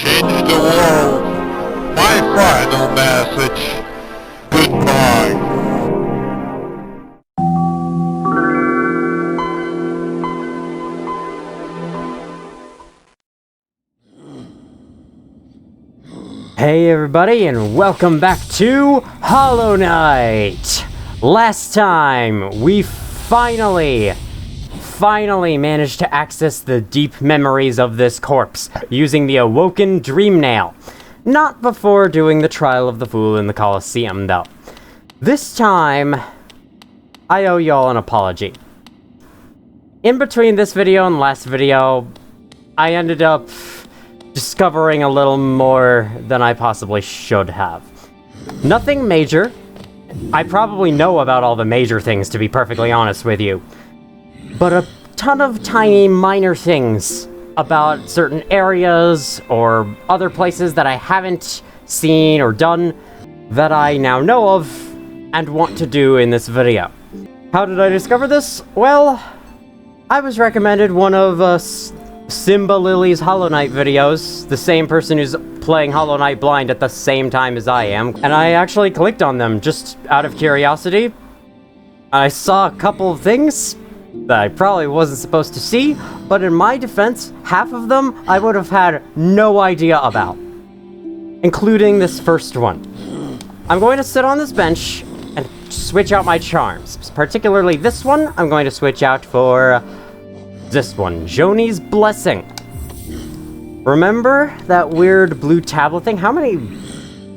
change the world. My final message. Goodbye. Hey everybody, and welcome back to Hollow Knight! Last time, we finally managed to access the deep memories of this corpse, using the Awoken Dream Nail. Not before doing the Trial of the Fool in the Colosseum, though. This time, I owe y'all an apology. In between this video and last video, I ended up discovering a little more than I possibly should have. Nothing major. I probably know about all the major things, to be perfectly honest with you. But a ton of tiny minor things about certain areas or other places that I haven't seen or done that I now know of and want to do in this video. How did I discover this? Well, I was recommended one of Simba Lily's Hollow Knight videos, the same person who's playing Hollow Knight blind at the same time as I am, and I actually clicked on them just out of curiosity. I saw a couple of things that I probably wasn't supposed to see, but in my defense, half of them I would have had no idea about, including this first one. I'm going to sit on this bench and switch out my charms, particularly this one. I'm going to switch out for this one, Joni's Blessing. Remember that weird blue tablet thing? How many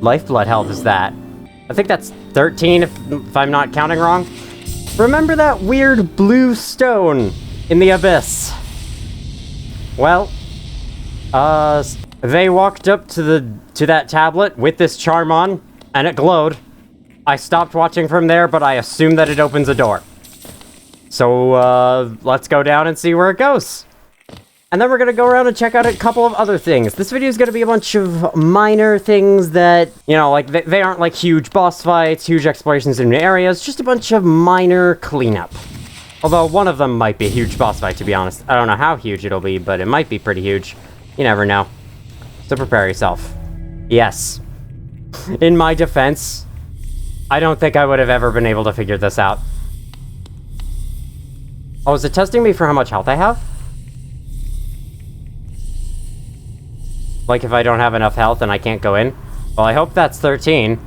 lifeblood health is that? I think that's 13 if I'm not counting wrong. Remember that weird blue stone in the abyss? Well, they walked up to that tablet with this charm on, and it glowed. I stopped watching from there, but I assume that it opens a door. So, let's go down and see where it goes. And then we're gonna go around and check out a couple of other things. This video is gonna be a bunch of minor things that, you know, like, they aren't like huge boss fights, huge explorations in new areas, just a bunch of minor cleanup. Although one of them might be a huge boss fight, to be honest. I don't know how huge it'll be, but it might be pretty huge. You never know. So prepare yourself. Yes. In my defense, I don't think I would have ever been able to figure this out. Oh, is it testing me for how much health I have? Like if I don't have enough health and I can't go in? Well, I hope that's 13.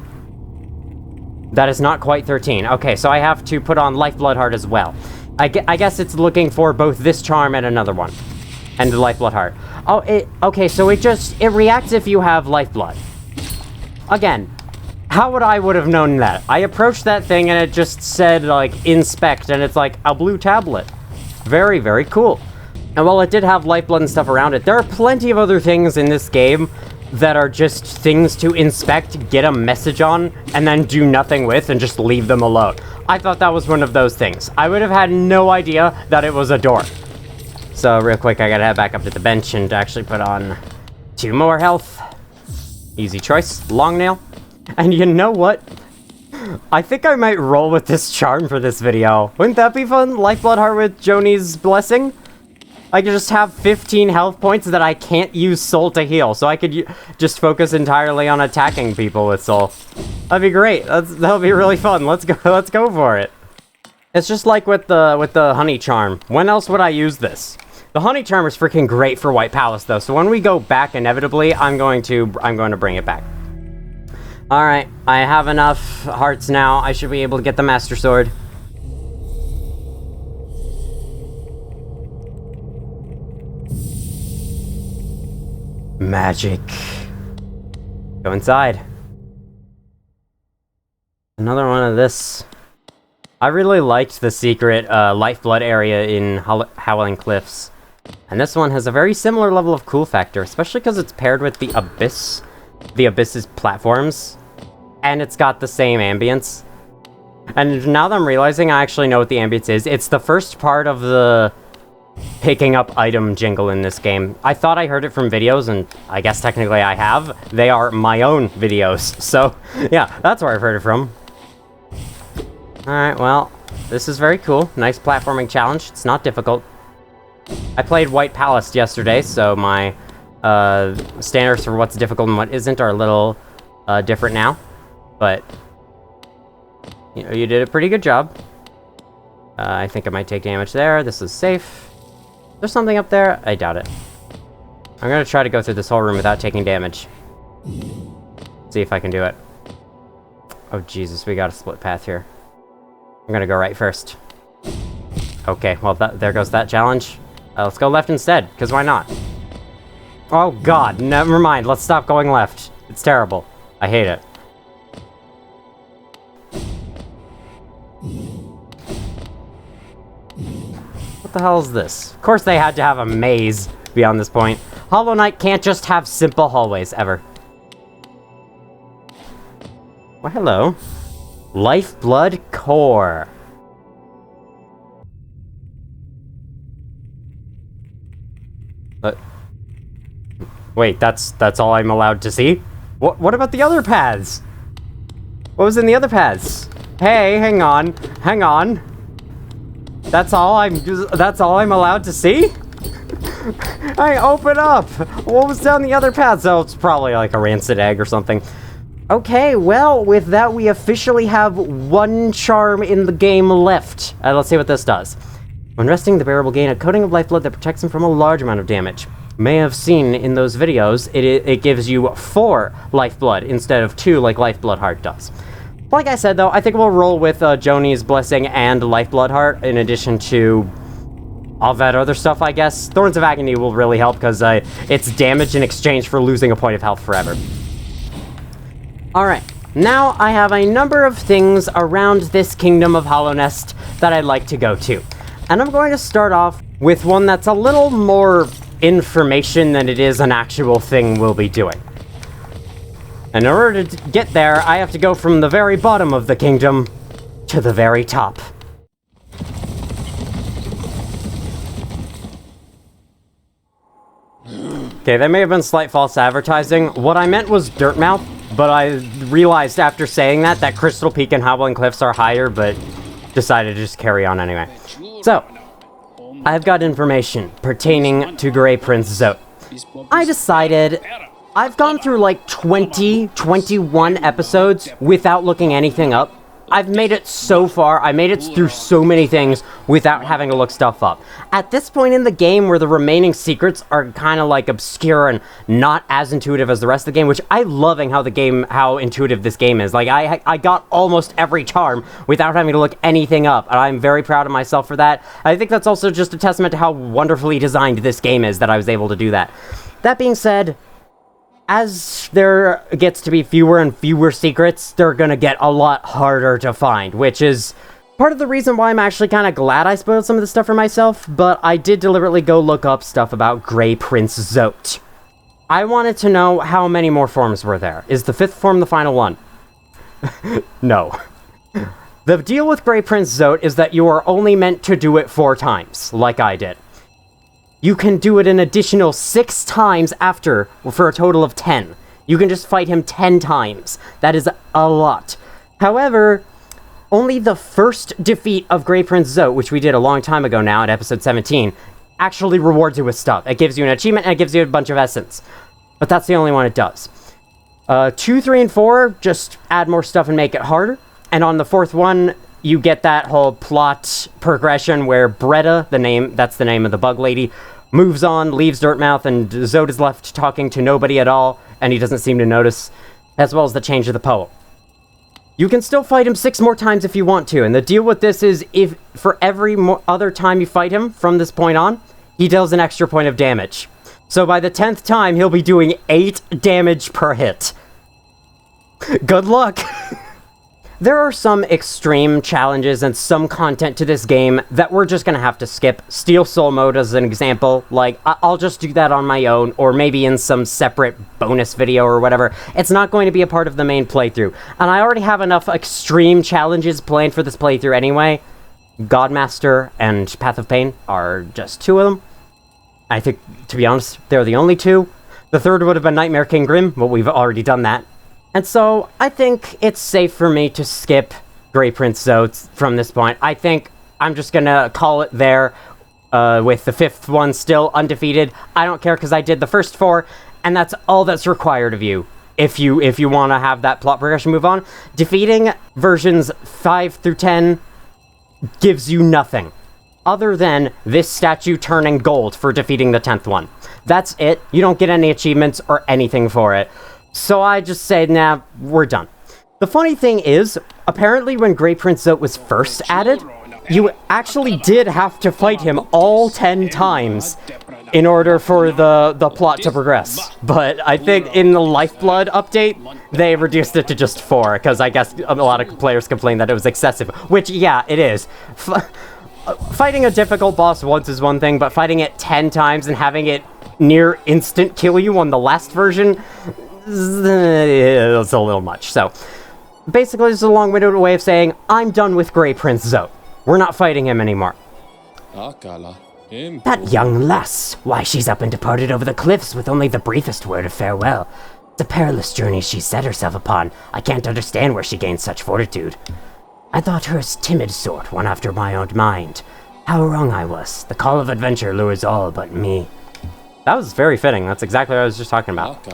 That is not quite 13. Okay, so I have to put on Lifeblood Heart as well. I guess it's looking for both this charm and another one. And the Lifeblood Heart. Oh, okay, so it reacts if you have Lifeblood. Again, how would I have known that? I approached that thing and it just said, like, inspect, and it's like a blue tablet. Very, very cool. And while it did have lifeblood and stuff around it, there are plenty of other things in this game that are just things to inspect, get a message on, and then do nothing with and just leave them alone. I thought that was one of those things. I would have had no idea that it was a door. So real quick, I gotta head back up to the bench and actually put on 2 more health. Easy choice. Long nail. And you know what? I think I might roll with this charm for this video. Wouldn't that be fun? Lifeblood Heart with Joni's Blessing? I could just have 15 health points that I can't use Soul to heal, so I could just focus entirely on attacking people with Soul. That'd be great. That'll be really fun. Let's go for it. It's just like with the honey charm. When else would I use this? The honey charm is freaking great for White Palace though, so when we go back inevitably, I'm going to bring it back. Alright, I have enough hearts now. I should be able to get the Master Sword. Magic. Go inside. Another one of this. I really liked the secret Lifeblood area in Howling Cliffs. And this one has a very similar level of cool factor, especially because it's paired with the Abyss. The Abyss's platforms. And it's got the same ambience. And now that I'm realizing I actually know what the ambience is, it's the first part of the picking up item jingle in this game. I thought I heard it from videos, and I guess technically I have. They are my own videos, so yeah, that's where I've heard it from. Alright, well, this is very cool. Nice platforming challenge. It's not difficult. I played White Palace yesterday, so my Standards for what's difficult and what isn't are a little different now, but you know, you did a pretty good job. I think I might take damage there. This is safe. There's something up there? I doubt it. I'm gonna try to go through this whole room without taking damage. See if I can do it. Oh Jesus, we got a split path here. I'm gonna go right first. Okay, well there goes that challenge. Let's go left instead, because why not? Oh god, never mind. Let's stop going left. It's terrible. I hate it. What the hell is this? Of course they had to have a maze beyond this point. Hollow Knight can't just have simple hallways, ever. Well, hello. Lifeblood Core. Wait, that's all I'm allowed to see? What about the other paths? What was in the other paths? Hey, hang on. Hang on. That's all I'm allowed to see? Hey, open up! What was down the other paths? Oh, it's probably like a rancid egg or something. Okay, well, with that, we officially have one charm in the game left. Let's see what this does. When resting, the bearer will gain a coating of lifeblood that protects him from a large amount of damage. May have seen in those videos, it gives you 4 lifeblood instead of 2 like Lifeblood Heart does. Like I said, though, I think we'll roll with Joni's Blessing and Lifeblood Heart in addition to all that other stuff, I guess. Thorns of Agony will really help because it's damage in exchange for losing a point of health forever. Alright, now I have a number of things around this kingdom of Hallownest that I'd like to go to. And I'm going to start off with one that's a little more information than it is an actual thing we'll be doing. And in order to get there, I have to go from the very bottom of the kingdom to the very top. Okay, that may have been slight false advertising. What I meant was Dirtmouth, but I realized after saying that Crystal Peak and Howling Cliffs are higher, but decided to just carry on anyway. So, I've got information pertaining to Grey Prince Zote. I decided I've gone through like 21 episodes without looking anything up. I've made it so far, I made it through so many things without having to look stuff up. At this point in the game where the remaining secrets are kind of like obscure and not as intuitive as the rest of the game, which I'm loving how intuitive this game is. Like, I got almost every charm without having to look anything up, and I'm very proud of myself for that. I think that's also just a testament to how wonderfully designed this game is that I was able to do that. That being said, as there gets to be fewer and fewer secrets, they're gonna get a lot harder to find, which is part of the reason why I'm actually kind of glad I spoiled some of this stuff for myself, but I did deliberately go look up stuff about Grey Prince Zote. I wanted to know how many more forms were there. Is the 5th form the final one? No. The deal with Grey Prince Zote is that you are only meant to do it 4 times, like I did. You can do it an additional 6 times after, for a total of 10. You can just fight him 10 times. That is a lot. However, only the first defeat of Grey Prince Zote, which we did a long time ago now at episode 17, actually rewards you with stuff. It gives you an achievement and it gives you a bunch of essence. But that's the only one it does. 2, 3, and 4 just add more stuff and make it harder. And on the 4th one, you get that whole plot progression where Bretta, that's the name of the bug lady, moves on, leaves Dirtmouth, and Zote is left talking to nobody at all, and he doesn't seem to notice, as well as the change of the poem. You can still fight him 6 more times if you want to, and the deal with this is if for every other time you fight him from this point on, he deals an extra point of damage. So by the 10th time, he'll be doing 8 damage per hit. Good luck! There are some extreme challenges and some content to this game that we're just gonna have to skip. Steel Soul Mode as an example. Like, I'll just do that on my own, or maybe in some separate bonus video or whatever. It's not going to be a part of the main playthrough. And I already have enough extreme challenges planned for this playthrough anyway. Godmaster and Path of Pain are just 2 of them. I think, to be honest, they're the only 2. The 3rd would have been Nightmare King Grim, but we've already done that. And so, I think it's safe for me to skip Grey Prince Zote from this point. I think I'm just gonna call it there. with the 5th one still undefeated. I don't care because I did the first 4, and that's all that's required of you. If you want to have that plot progression move on, defeating versions 5 through 10 gives you nothing other than this statue turning gold for defeating the 10th one. That's it. You don't get any achievements or anything for it. So I just say, nah, we're done. The funny thing is, apparently when Grey Prince Zote was first added, you actually did have to fight him all 10 times in order for the plot to progress. But I think in the Lifeblood update, they reduced it to just 4, because I guess a lot of players complained that it was excessive. Which, yeah, it is. Fighting a difficult boss once is one thing, but fighting it 10 times and having it near instant kill you on the last version, it's a little much. So, basically, it's a long-winded way of saying, I'm done with Grey Prince Zote. We're not fighting him anymore. That young lass, why she's up and departed over the cliffs with only the briefest word of farewell. It's a perilous journey she set herself upon. I can't understand where she gained such fortitude. I thought her a timid sort, one after my own mind. How wrong I was. The call of adventure lures all but me. That was very fitting. That's exactly what I was just talking about.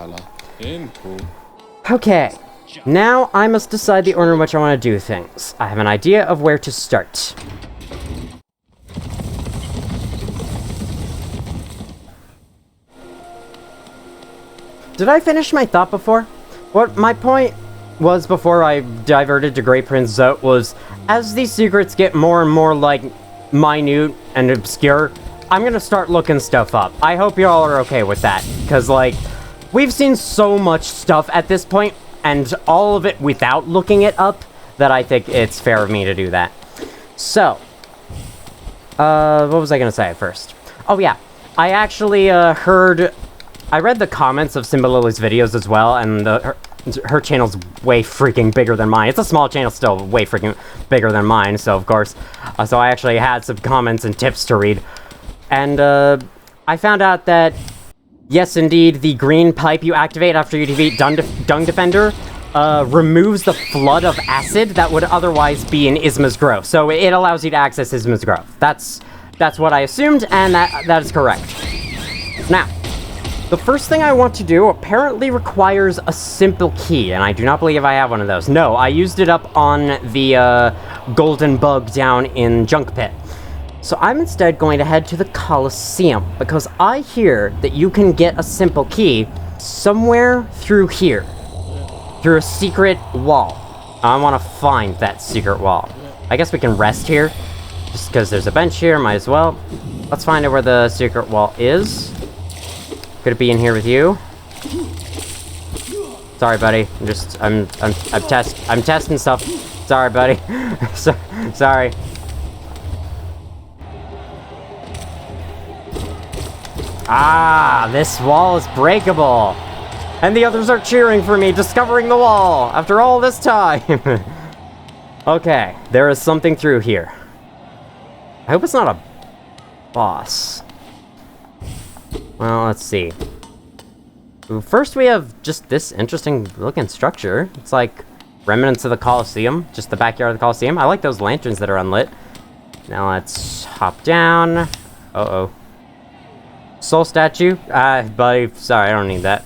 Okay. Now I must decide the order in which I want to do things. I have an idea of where to start. Did I finish my thought before? What my point was before I diverted to Grey Prince Zote was, as these secrets get more and more, like, minute and obscure, I'm gonna start looking stuff up. I hope y'all are okay with that, because, like, we've seen so much stuff at this point, and all of it without looking it up, that I think it's fair of me to do that. So, what was I gonna say at first? Oh yeah, I actually, I read the comments of Simba Lily's videos as well, and her channel's way freaking bigger than mine. It's a small channel still, way freaking bigger than mine, so of course. So I actually had some comments and tips to read. And, I found out that, yes indeed, the green pipe you activate after you defeat Dung Defender, removes the flood of acid that would otherwise be in Isma's Grove. So it allows you to access Isma's Grove. That's what I assumed, and that is correct. Now, the first thing I want to do apparently requires a simple key, and I do not believe I have one of those. No, I used it up on the golden bug down in Junk Pit. So I'm instead going to head to the Colosseum, because I hear that you can get a simple key somewhere through here. Through a secret wall. I want to find that secret wall. I guess we can rest here, just because there's a bench here, might as well. Let's find out where the secret wall is. Could it be in here with you? Sorry, buddy. I'm testing stuff. Sorry, buddy. Sorry. Ah, this wall is breakable. And the others are cheering for me, discovering the wall after all this time. Okay, there is something through here. I hope it's not a boss. Well, let's see. First, we have just this interesting looking structure. It's like remnants of the Colosseum, just the backyard of the Colosseum. I like those lanterns that are unlit. Now let's hop down. Uh-oh. Soul statue? Buddy, sorry, I don't need that.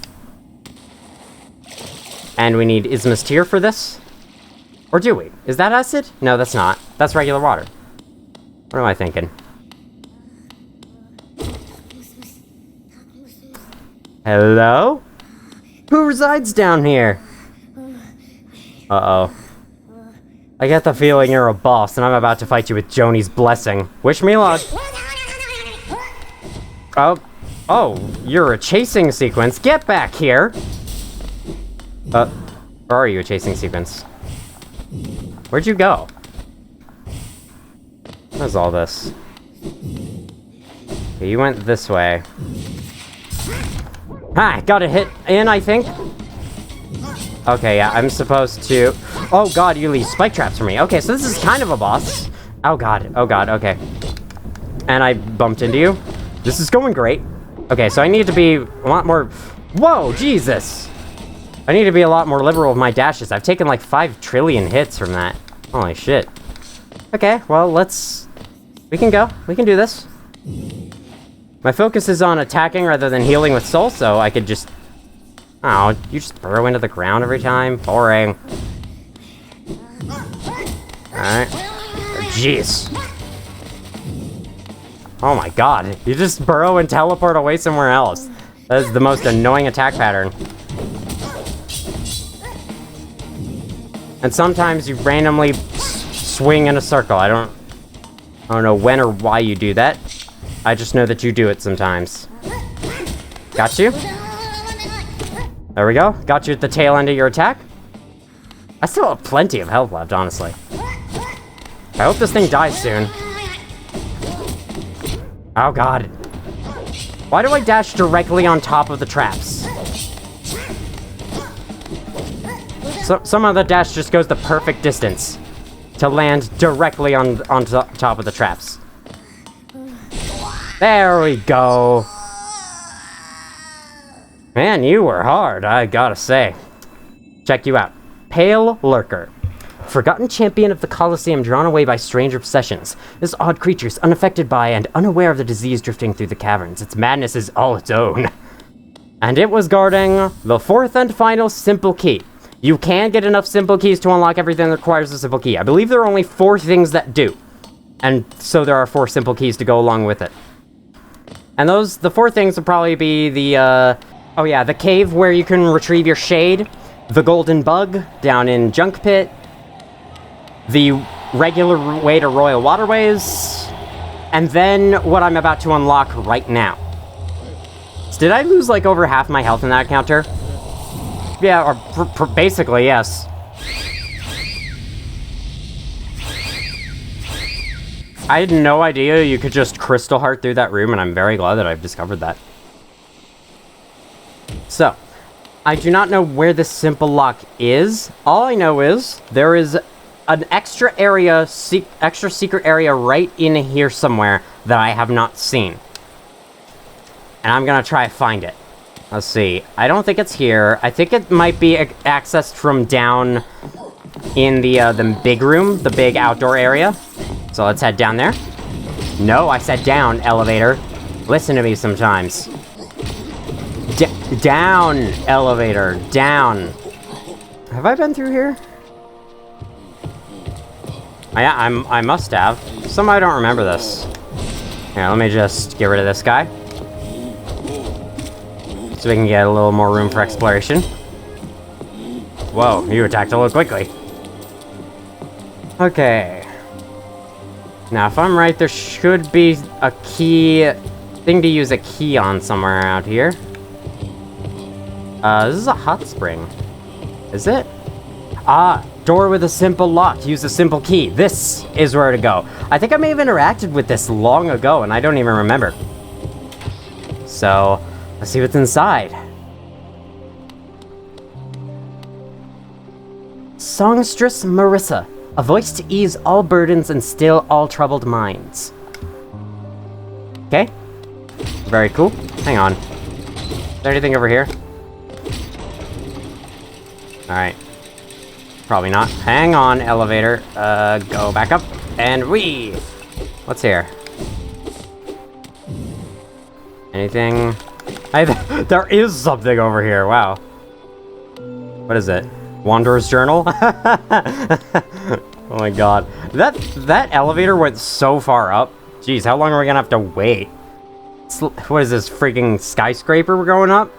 And we need Isma's Tear for this? Or do we? Is that acid? No, that's not. That's regular water. What am I thinking? Hello? Who resides down here? Uh-oh. I get the feeling you're a boss, and I'm about to fight you with Joni's blessing. Wish me luck. Oh, you're a chasing sequence. Get back here! Or are you a chasing sequence? Where'd you go? What is all this? Okay, you went this way. Ha! Got a hit in, I think. Okay, yeah, I'm supposed to... Oh god, you leave spike traps for me. Okay, so this is kind of a boss. Oh god, okay. And I bumped into you. This is going great. Okay, so I need to be a lot more... Whoa, Jesus! I need to be a lot more liberal with my dashes. I've taken like 5 trillion hits from that. Holy shit. Okay, well, let's... We can go. We can do this. My focus is on attacking rather than healing with soul, so I could just... Oh, you just burrow into the ground every time? Boring. Alright. Jeez. Oh my god. You just burrow and teleport away somewhere else. That is the most annoying attack pattern. And sometimes you randomly swing in a circle. I don't know when or why you do that. I just know that you do it sometimes. Got you. There we go. Got you at the tail end of your attack. I still have plenty of health left, honestly. I hope this thing dies soon. Oh god. Why do I dash directly on top of the traps? So, some of the dash just goes the perfect distance to land directly on top of the traps. There we go. Man, you were hard, I gotta say. Check you out. Pale Lurker. Forgotten champion of the Colosseum drawn away by strange obsessions. This odd creature is unaffected by and unaware of the disease drifting through the caverns. Its madness is all its own. And it was guarding the fourth and final simple key. You can get enough simple keys to unlock everything that requires a simple key. I believe there are only 4 things that do. And so there are 4 simple keys to go along with it. And the 4 things would probably be the, oh yeah, the cave where you can retrieve your shade, the golden bug down in Junk Pit, the regular way to Royal Waterways, and then what I'm about to unlock right now. So did I lose like over half my health in that encounter? Yeah, or basically, yes. I had no idea you could just crystal heart through that room, and I'm very glad that I've discovered that. So, I do not know where this simple lock is. All I know is there is an extra secret area right in here somewhere that I have not seen. And I'm gonna try to find it. Let's see. I don't think it's here. I think it might be accessed from down in the big room, the big outdoor area. So let's head down there. No, I said down, elevator. Listen to me sometimes. Down, elevator, down. Have I been through here? I must have. Somehow I don't remember this. Here, let me just get rid of this guy. So we can get a little more room for exploration. Whoa, you attacked a little quickly. Okay. Now, if I'm right, there should be a thing to use a key on somewhere around here. This is a hot spring. Is it? Ah, door with a simple lock. Use a simple key. This is where to go. I think I may have interacted with this long ago, and I don't even remember. So, let's see what's inside. Songstress Marissa. A voice to ease all burdens and still all troubled minds. Okay. Very cool. Hang on. Is there anything over here? Alright. Probably not. Hang on, elevator. Go back up. And whee! What's here? Anything? There is something over here. Wow. What is it? Wanderer's Journal? Oh my god. That elevator went so far up. Jeez, how long are we gonna have to wait? What is this, freaking skyscraper we're going up?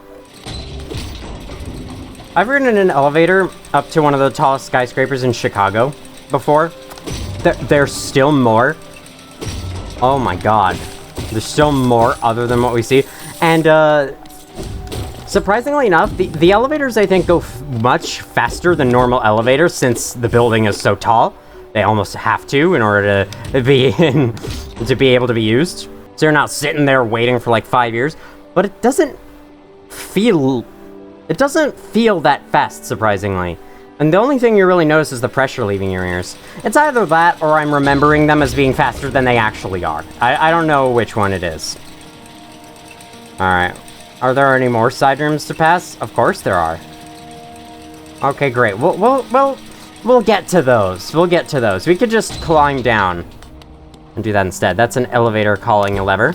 I've ridden in an elevator up to one of the tallest skyscrapers in Chicago before. There's still more. Oh my god. There's still more other than what we see. And, surprisingly enough, the elevators, I think, go much faster than normal elevators since the building is so tall. They almost have to in order to be able to be used. So you're not sitting there waiting for like 5 years. But it doesn't feel that fast, surprisingly. And the only thing you really notice is the pressure leaving your ears. It's either that or I'm remembering them as being faster than they actually are. I don't know which one it is. Alright. Are there any more side rooms to pass? Of course there are. Okay, great. We'll get to those. We'll get to those. We could just climb down. and do that instead. That's an elevator calling a lever.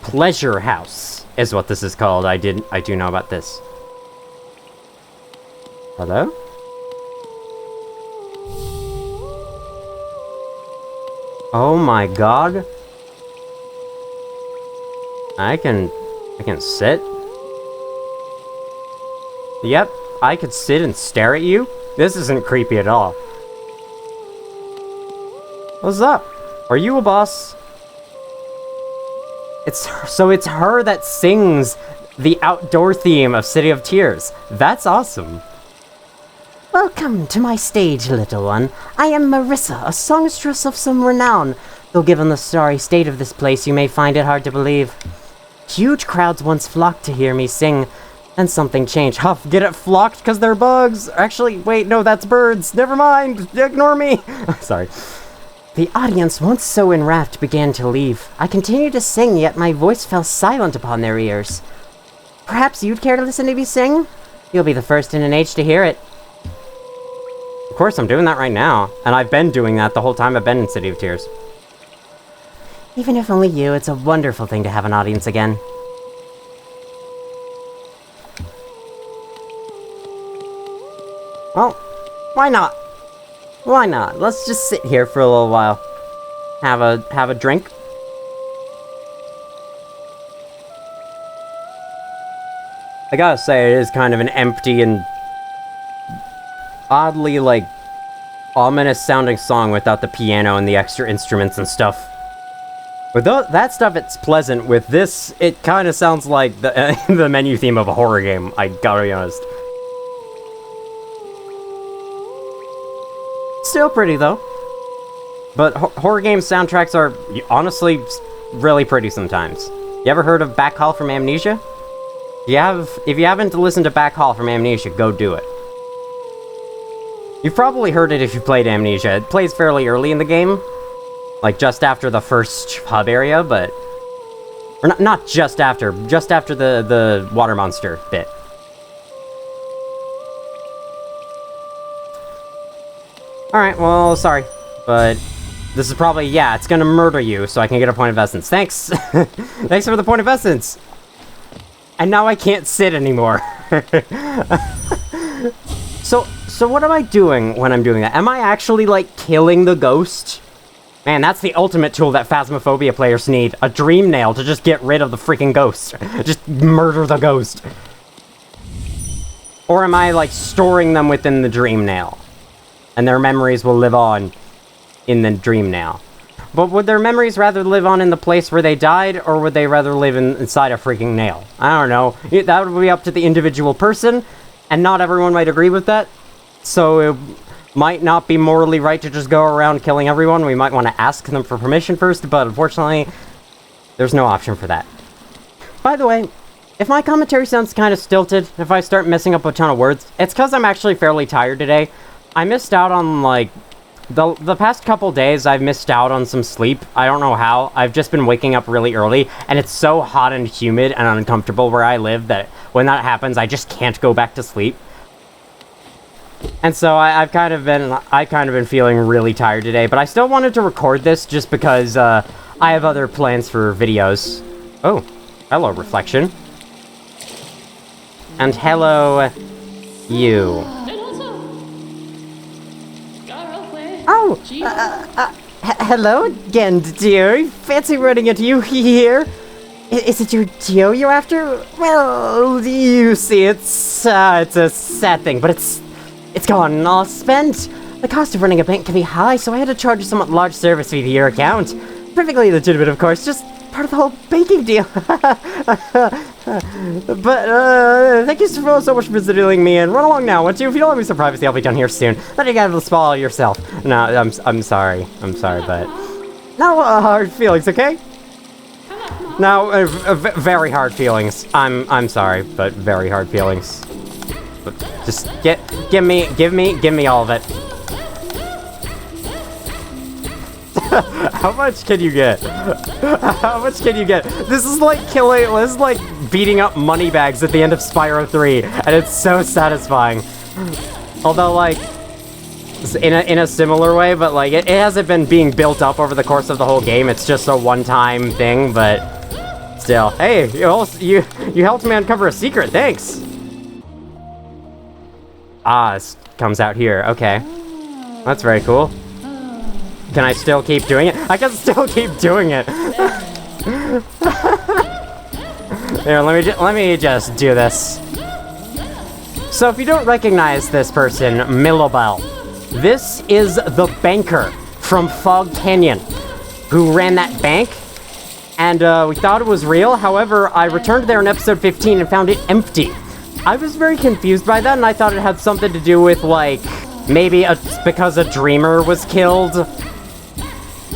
Pleasure House is what this is called. I do know about this. Hello? Oh my god. I can sit? Yep, I could sit and stare at you? This isn't creepy at all. What's up? Are you a boss? It's her that sings the outdoor theme of City of Tears. That's awesome. Welcome to my stage, little one. I am Marissa, a songstress of some renown. Though given the sorry state of this place, you may find it hard to believe. Huge crowds once flocked to hear me sing, and something changed. Huff, get it? Flocked because they're bugs? Actually, wait, no, that's birds. Never mind, ignore me. Sorry. The audience, once so enwrapped, began to leave. I continued to sing, yet my voice fell silent upon their ears. Perhaps you'd care to listen to me sing? You'll be the first in an age to hear it. Of course, I'm doing that right now. And I've been doing that the whole time I've been in City of Tears. Even if only you, it's a wonderful thing to have an audience again. Well, why not? Why not? Let's just sit here for a little while. Have a drink. I gotta say, it is kind of an empty and oddly, like, ominous-sounding song without the piano and the extra instruments and stuff. With that stuff, it's pleasant. With this, it kind of sounds like the, the menu theme of a horror game, I gotta be honest. Still pretty, though. But horror game soundtracks are, honestly, really pretty sometimes. You ever heard of Back Hall from Amnesia? If you haven't listened to Back Hall from Amnesia, go do it. You've probably heard it if you played Amnesia. It plays fairly early in the game. Like, just after the first hub area, but... Or not just after the water monster bit. Alright, well, sorry. But this is probably, yeah, it's gonna murder you so I can get a point of essence. Thanks! Thanks for the point of essence! And now I can't sit anymore. So what am I doing when I'm doing that? Am I actually, like, killing the ghost? Man, that's the ultimate tool that Phasmophobia players need. A dream nail to just get rid of the freaking ghost. Just murder the ghost. Or am I, like, storing them within the dream nail? And their memories will live on in the dream nail. But would their memories rather live on in the place where they died, or would they rather live inside a freaking nail? I don't know. That would be up to the individual person, and not everyone might agree with that. So it might not be morally right to just go around killing everyone. We might want to ask them for permission first, but unfortunately, there's no option for that. By the way, if my commentary sounds kind of stilted, if I start messing up a ton of words, it's because I'm actually fairly tired today. I missed out on, like, the past couple days, I've missed out on some sleep. I don't know how. I've just been waking up really early, and it's so hot and humid and uncomfortable where I live that when that happens, I just can't go back to sleep. And so I've kind of been feeling really tired today, but I still wanted to record this just because I have other plans for videos. Oh, hello, Reflection. And hello, you. Oh, hello again, dear. Fancy running into you here. Is it your Geo you're after? Well, you see, it's a sad thing, but it's gone all spent. The cost of running a bank can be high, so I had to charge a somewhat large service fee to your account. Perfectly legitimate, of course, just part of the whole banking deal. But, thank you so much for visiting me, and run along now, won't you? If you don't let me some privacy, I'll be done here soon. Let you get the swallow yourself. No, I'm sorry, but... No hard feelings, okay? No, very hard feelings. I'm sorry, but very hard feelings. But just give me all of it. How much can you get? How much can you get? This is like beating up money bags at the end of Spyro 3, and it's so satisfying. Although, like, in a similar way, but like it hasn't been being built up over the course of the whole game. It's just a one-time thing, but still. Hey, you helped me uncover a secret. Thanks. This comes out here. Okay, that's very cool. Can I still keep doing it? I can still keep doing it. Here, let me just do this. So if you don't recognize this person, Millabel, this is the banker from Fog Canyon who ran that bank, and we thought it was real. However, I returned there in episode 15 and found it empty. I was very confused by that, and I thought it had something to do with, like, maybe because a dreamer was killed.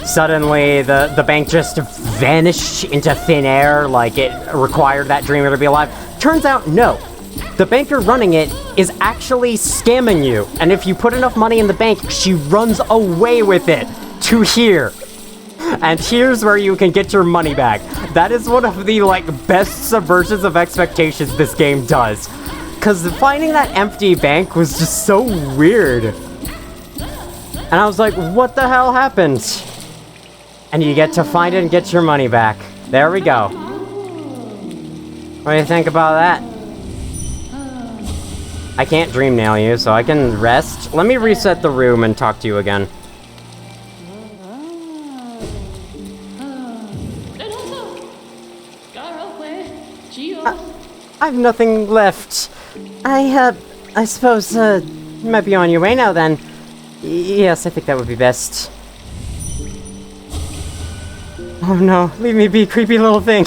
Suddenly, the bank just vanished into thin air, like it required that dreamer to be alive. Turns out, no. The banker running it is actually scamming you, and if you put enough money in the bank, she runs away with it to here. And here's where you can get your money back. That is one of the, like, best subversions of expectations this game does. Because finding that empty bank was just so weird. And I was like, what the hell happened? And you get to find it and get your money back. There we go. What do you think about that? I can't dream nail you, so I can rest. Let me reset the room and talk to you again. I have nothing left. I suppose, you might be on your way now then. Yes, I think that would be best. Oh no, leave me be, creepy little thing.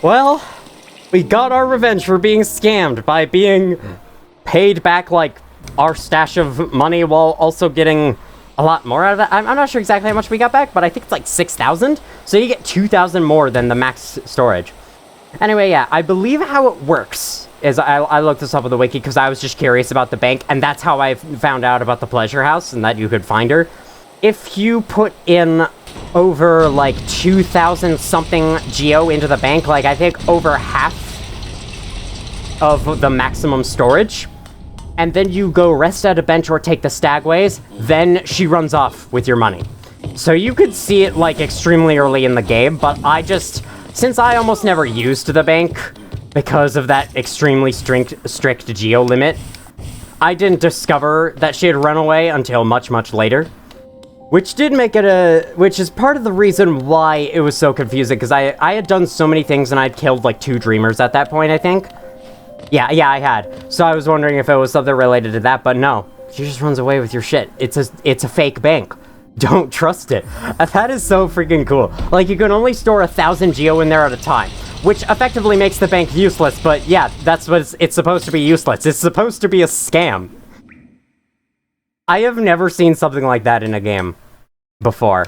Well, we got our revenge for being scammed by being paid back, like, our stash of money while also getting a lot more out of that. I'm not sure exactly how much we got back, but I think it's like 6,000. So you get 2,000 more than the max storage. Anyway, yeah, I believe how it works is I looked this up on the wiki because I was just curious about the bank, and that's how I found out about the pleasure house and that you could find her. If you put in over like 2,000 something geo into the bank, like I think over half of the maximum storage, and then you go rest at a bench or take the stagways, then she runs off with your money. So you could see it like extremely early in the game, but since I almost never used the bank because of that extremely strict geo limit, I didn't discover that she had run away until much, much later. Which did make it which is part of the reason why it was so confusing, because I had done so many things and I'd killed like 2 dreamers at that point, I think. Yeah, I had. So I was wondering if it was something related to that, but no. She just runs away with your shit. It's a fake bank. Don't trust it. That is so freaking cool. Like, you can only store 1,000 geo in there at a time, which effectively makes the bank useless, but yeah, that's what it's supposed to be useless. It's supposed to be a scam. I have never seen something like that in a game before.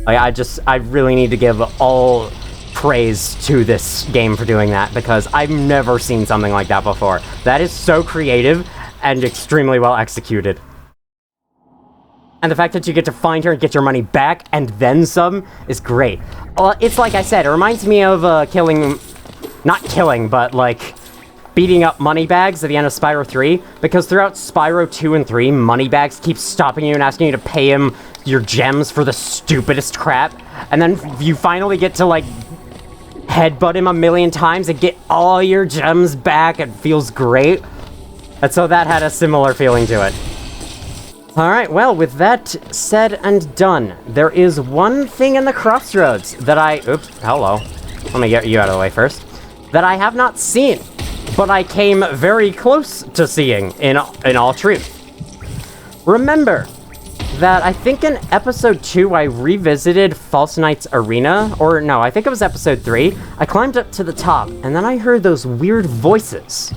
Like, I really need to give all praise to this game for doing that, because I've never seen something like that before. That is so creative and extremely well executed. And the fact that you get to find her and get your money back and then some is great. It's like I said, it reminds me of not killing, but like beating up Moneybags at the end of Spyro 3, because throughout Spyro 2 and 3, Moneybags keeps stopping you and asking you to pay him your gems for the stupidest crap, and then you finally get to like headbutt him a million times and get all your gems back. It feels great. And so that had a similar feeling to it. Alright, well, with that said and done, there is one thing in the crossroads that oops, hello. Let me get you out of the way first. That I have not seen, but I came very close to seeing in all truth. Remember that I think in episode 2 I revisited False Knight's Arena, or no, I think it was episode 3. I climbed up to the top, and then I heard those weird voices.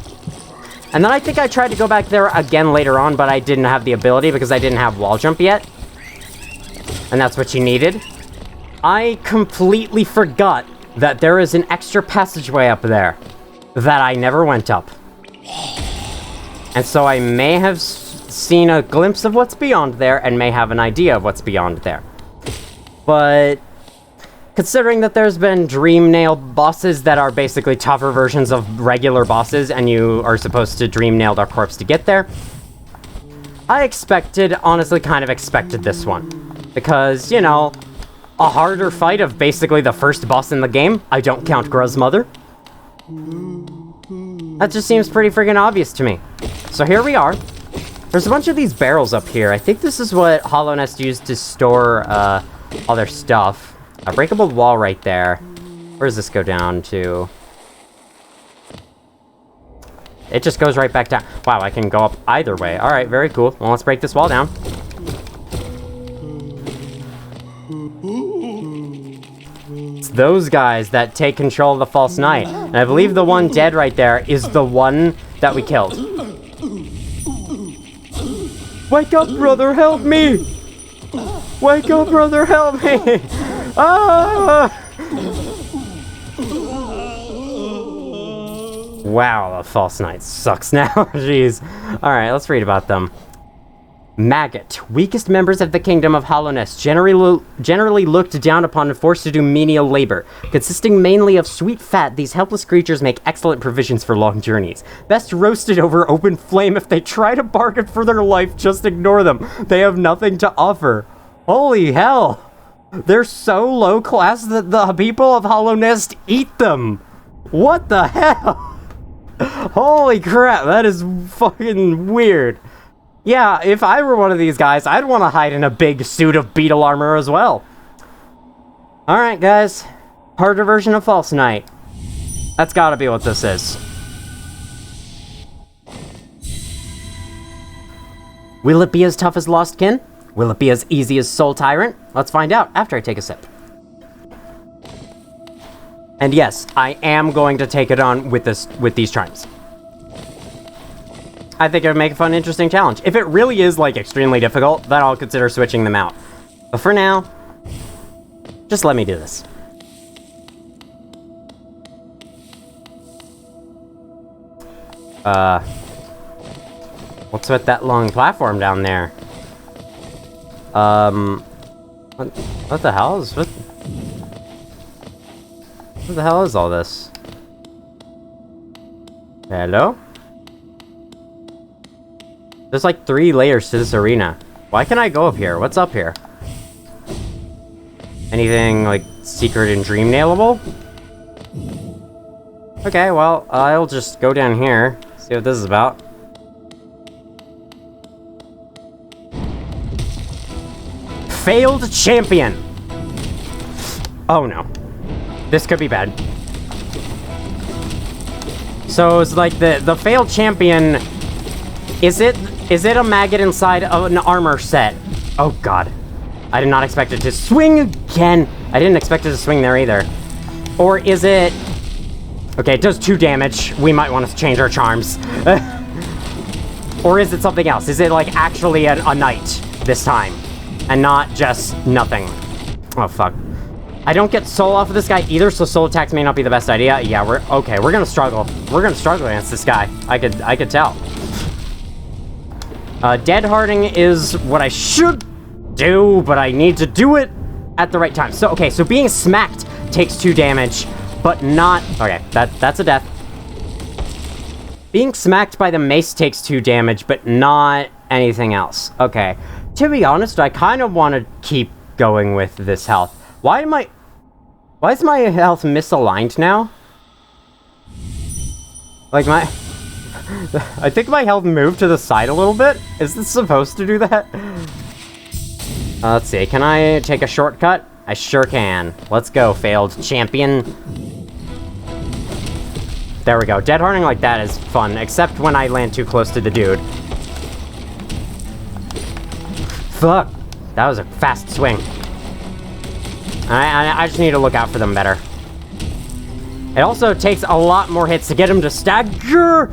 And then I think I tried to go back there again later on, but I didn't have the ability because I didn't have wall jump yet. And that's what you needed. I completely forgot that there is an extra passageway up there that I never went up. And so I may have seen a glimpse of what's beyond there and may have an idea of what's beyond there. But considering that there's been dream nail bosses that are basically tougher versions of regular bosses, and you are supposed to dream nail their corpse to get there, I honestly kind of expected this one. Because, you know, a harder fight of basically the first boss in the game. I don't count Gruz's mother. That just seems pretty friggin' obvious to me. So here we are. There's a bunch of these barrels up here. I think this is what Hallownest used to store all their stuff. A breakable wall right there. Where does this go down to? It just goes right back down. Wow, I can go up either way. Alright, very cool. Well, let's break this wall down. It's those guys that take control of the False Knight. And I believe the one dead right there is the one that we killed. Wake up, brother, help me! Wake up, brother, help me! Ah! Wow, the False Knight sucks now. Jeez. Alright, let's read about them. Maggot. Weakest members of the kingdom of Hallownest, generally looked down upon and forced to do menial labor. Consisting mainly of sweet fat, these helpless creatures make excellent provisions for long journeys. Best roasted over open flame. If they try to bargain for their life, just ignore them. They have nothing to offer. Holy hell! They're so low class that the people of Hallownest eat them! What the hell? Holy crap, that is fucking weird. Yeah, if I were one of these guys, I'd want to hide in a big suit of beetle armor as well. Alright, guys. Harder version of False Knight. That's gotta be what this is. Will it be as tough as Lost Kin? Will it be as easy as Soul Tyrant? Let's find out after I take a sip. And yes, I am going to take it on with these chimes. I think it would make a fun, interesting challenge. If it really is, like, extremely difficult, then I'll consider switching them out. But for now, just let me do this. What's with that long platform down there? What the hell is... What the hell is all this? Hello? There's like 3 layers to this arena. Why can't I go up here? What's up here? Anything, like, secret and dream nailable? Okay, well, I'll just go down here, see what this is about. Failed champion! Oh no. This could be bad. So it's like the failed champion... Is it a maggot inside of an armor set? Oh god. I did not expect it to swing again. I didn't expect it to swing there either. Or is it... Okay, it does 2 damage. We might want to change our charms. Or is it something else? Is it like actually a knight this time? And not just nothing. Oh fuck. I don't get soul off of this guy either, so soul attacks may not be the best idea. Yeah, we're gonna struggle. We're gonna struggle against this guy. I could tell. Dead Harding is what I should do, but I need to do it at the right time. So, okay, so being smacked takes 2 damage, but not... Okay, that's a death. Being smacked by the mace takes 2 damage, but not anything else. Okay. To be honest, I kind of want to keep going with this health. Why is my health misaligned now? Like, I think my health moved to the side a little bit. Is this supposed to do that? Let's see. Can I take a shortcut? I sure can. Let's go, failed champion. There we go. Dead Harding like that is fun, except when I land too close to the dude. Fuck. That was a fast swing. I just need to look out for them better. It also takes a lot more hits to get him to stagger.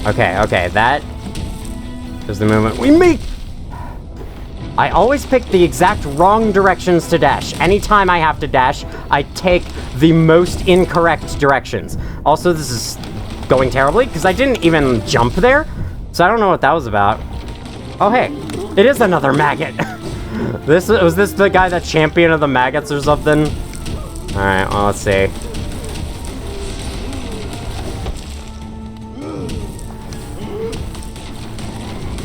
Okay, that is the movement we make. I always pick the exact wrong directions to dash. Anytime I have to dash, I take the most incorrect directions. Also, this is going terribly, because I didn't even jump there, so I don't know what that was about. Oh, hey, it is another maggot. Was this the guy that champion of the maggots or something? Alright, well, let's see.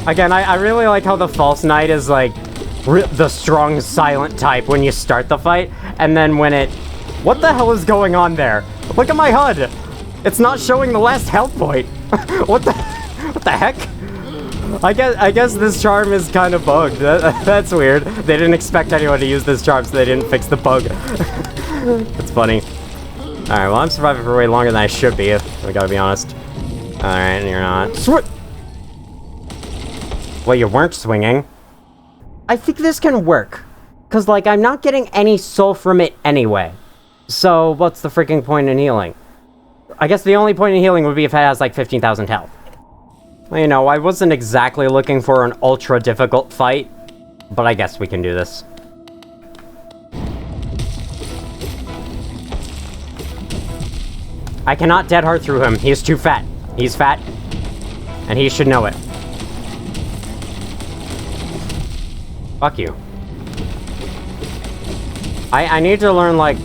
Again, I really like how the False Knight is, like, the strong, silent type when you start the fight, and then when it... What the hell is going on there? Look at my HUD! It's not showing the last health point! What the heck? I guess this charm is kind of bugged. That's weird. They didn't expect anyone to use this charm, so they didn't fix the bug. That's funny. Alright, well, I'm surviving for way longer than I should be, if I gotta be honest. Alright, you're not. Well, you weren't swinging. I think this can work. Because, like, I'm not getting any soul from it anyway. So, what's the freaking point in healing? I guess the only point in healing would be if it has, like, 15,000 health. Well, you know, I wasn't exactly looking for an ultra-difficult fight, but I guess we can do this. I cannot dead hard through him. He is too fat. He's fat, and he should know it. Fuck you. I need to learn, like...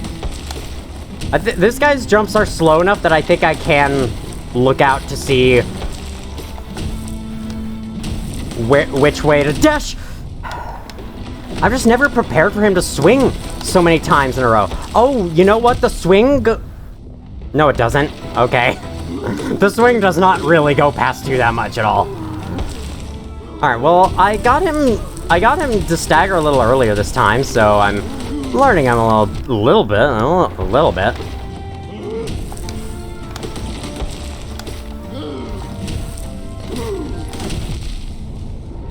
this guy's jumps are slow enough that I think I can look out to see... which way to dash! I've just never prepared for him to swing so many times in a row. Oh, you know what? The swing... No, it doesn't. Okay. The swing does not really go past you that much at all. Alright, well, I got him to stagger a little earlier this time, so I'm learning him a little bit.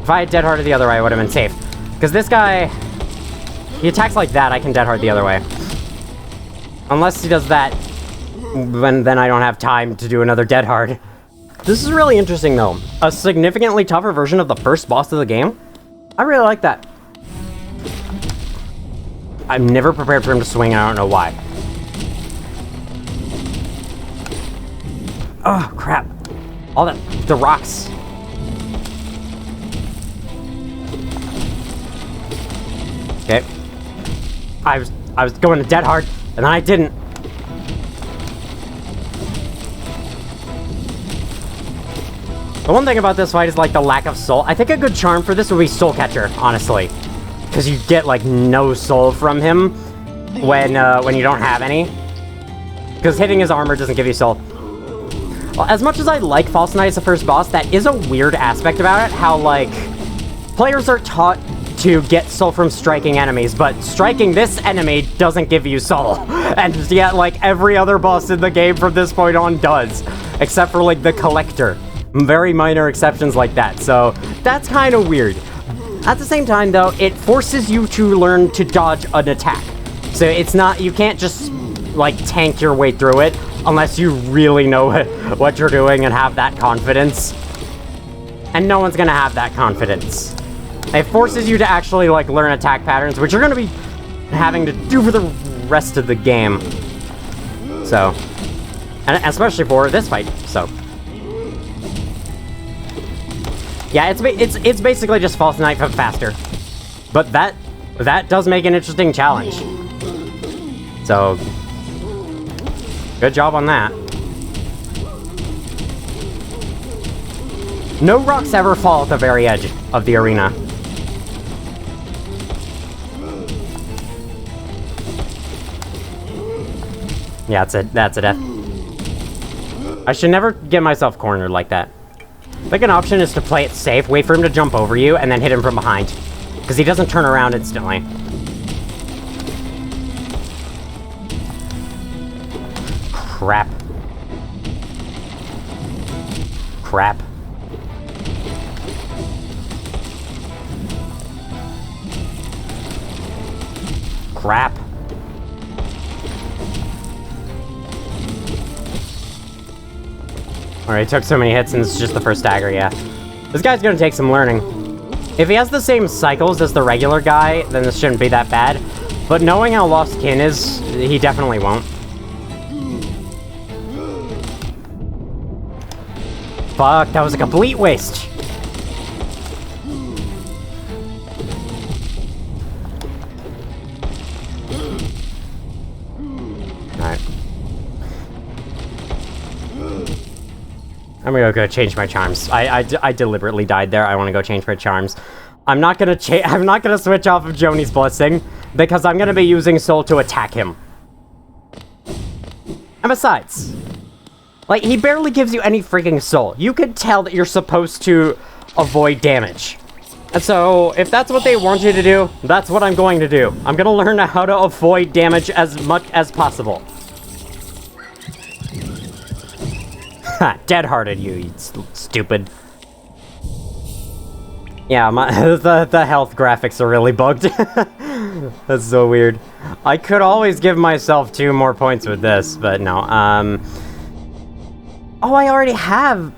If I had dead harded the other way, I would have been safe. Because this guy, he attacks like that, I can dead hard the other way. Unless he does that, then I don't have time to do another dead hard. This is really interesting, though. A significantly tougher version of the first boss of the game. I really like that. I'm never prepared for him to swing, and I don't know why. Oh, crap. All the rocks. Okay. I was going to dead hard, and then I didn't. The one thing about this fight is, like, the lack of soul. I think a good charm for this would be Soul Catcher, honestly. Because you get, like, no soul from him when you don't have any. Because hitting his armor doesn't give you soul. Well, as much as I like False Knight as the first boss, that is a weird aspect about it. How, like, players are taught to get soul from striking enemies, but striking this enemy doesn't give you soul. And yet, like, every other boss in the game from this point on does. Except for, like, the Collector. Very minor exceptions like that, so that's kind of weird. At the same time, though, it forces you to learn to dodge an attack. So it's not, you can't just, like, tank your way through it unless you really know what you're doing and have that confidence. And no one's gonna have that confidence. It forces you to actually, like, learn attack patterns, which you're gonna be having to do for the rest of the game. So, and especially for this fight, so. Yeah, it's basically just False Knight but faster. But that does make an interesting challenge. So, good job on that. No rocks ever fall at the very edge of the arena. Yeah, that's a death. I should never get myself cornered like that. I think an option is to play it safe, wait for him to jump over you, and then hit him from behind. Because he doesn't turn around instantly. Crap. Crap. Crap. Alright, took so many hits and this is just the first dagger, yeah. This guy's gonna take some learning. If he has the same cycles as the regular guy, then this shouldn't be that bad. But knowing how Lost Kin is, he definitely won't. Fuck, that was a complete waste. I'm gonna go change my charms. I deliberately died there. I want to go change my charms. I'm not gonna switch off of Joni's Blessing because I'm gonna be using Soul to attack him. And besides, like, he barely gives you any freaking Soul. You could tell that you're supposed to avoid damage. And so, if that's what they want you to do, that's what I'm going to do. I'm gonna learn how to avoid damage as much as possible. Ha, dead-hearted you stupid. Yeah, the health graphics are really bugged. That's so weird. I could always give myself 2 more points with this, but no. Oh, I already have...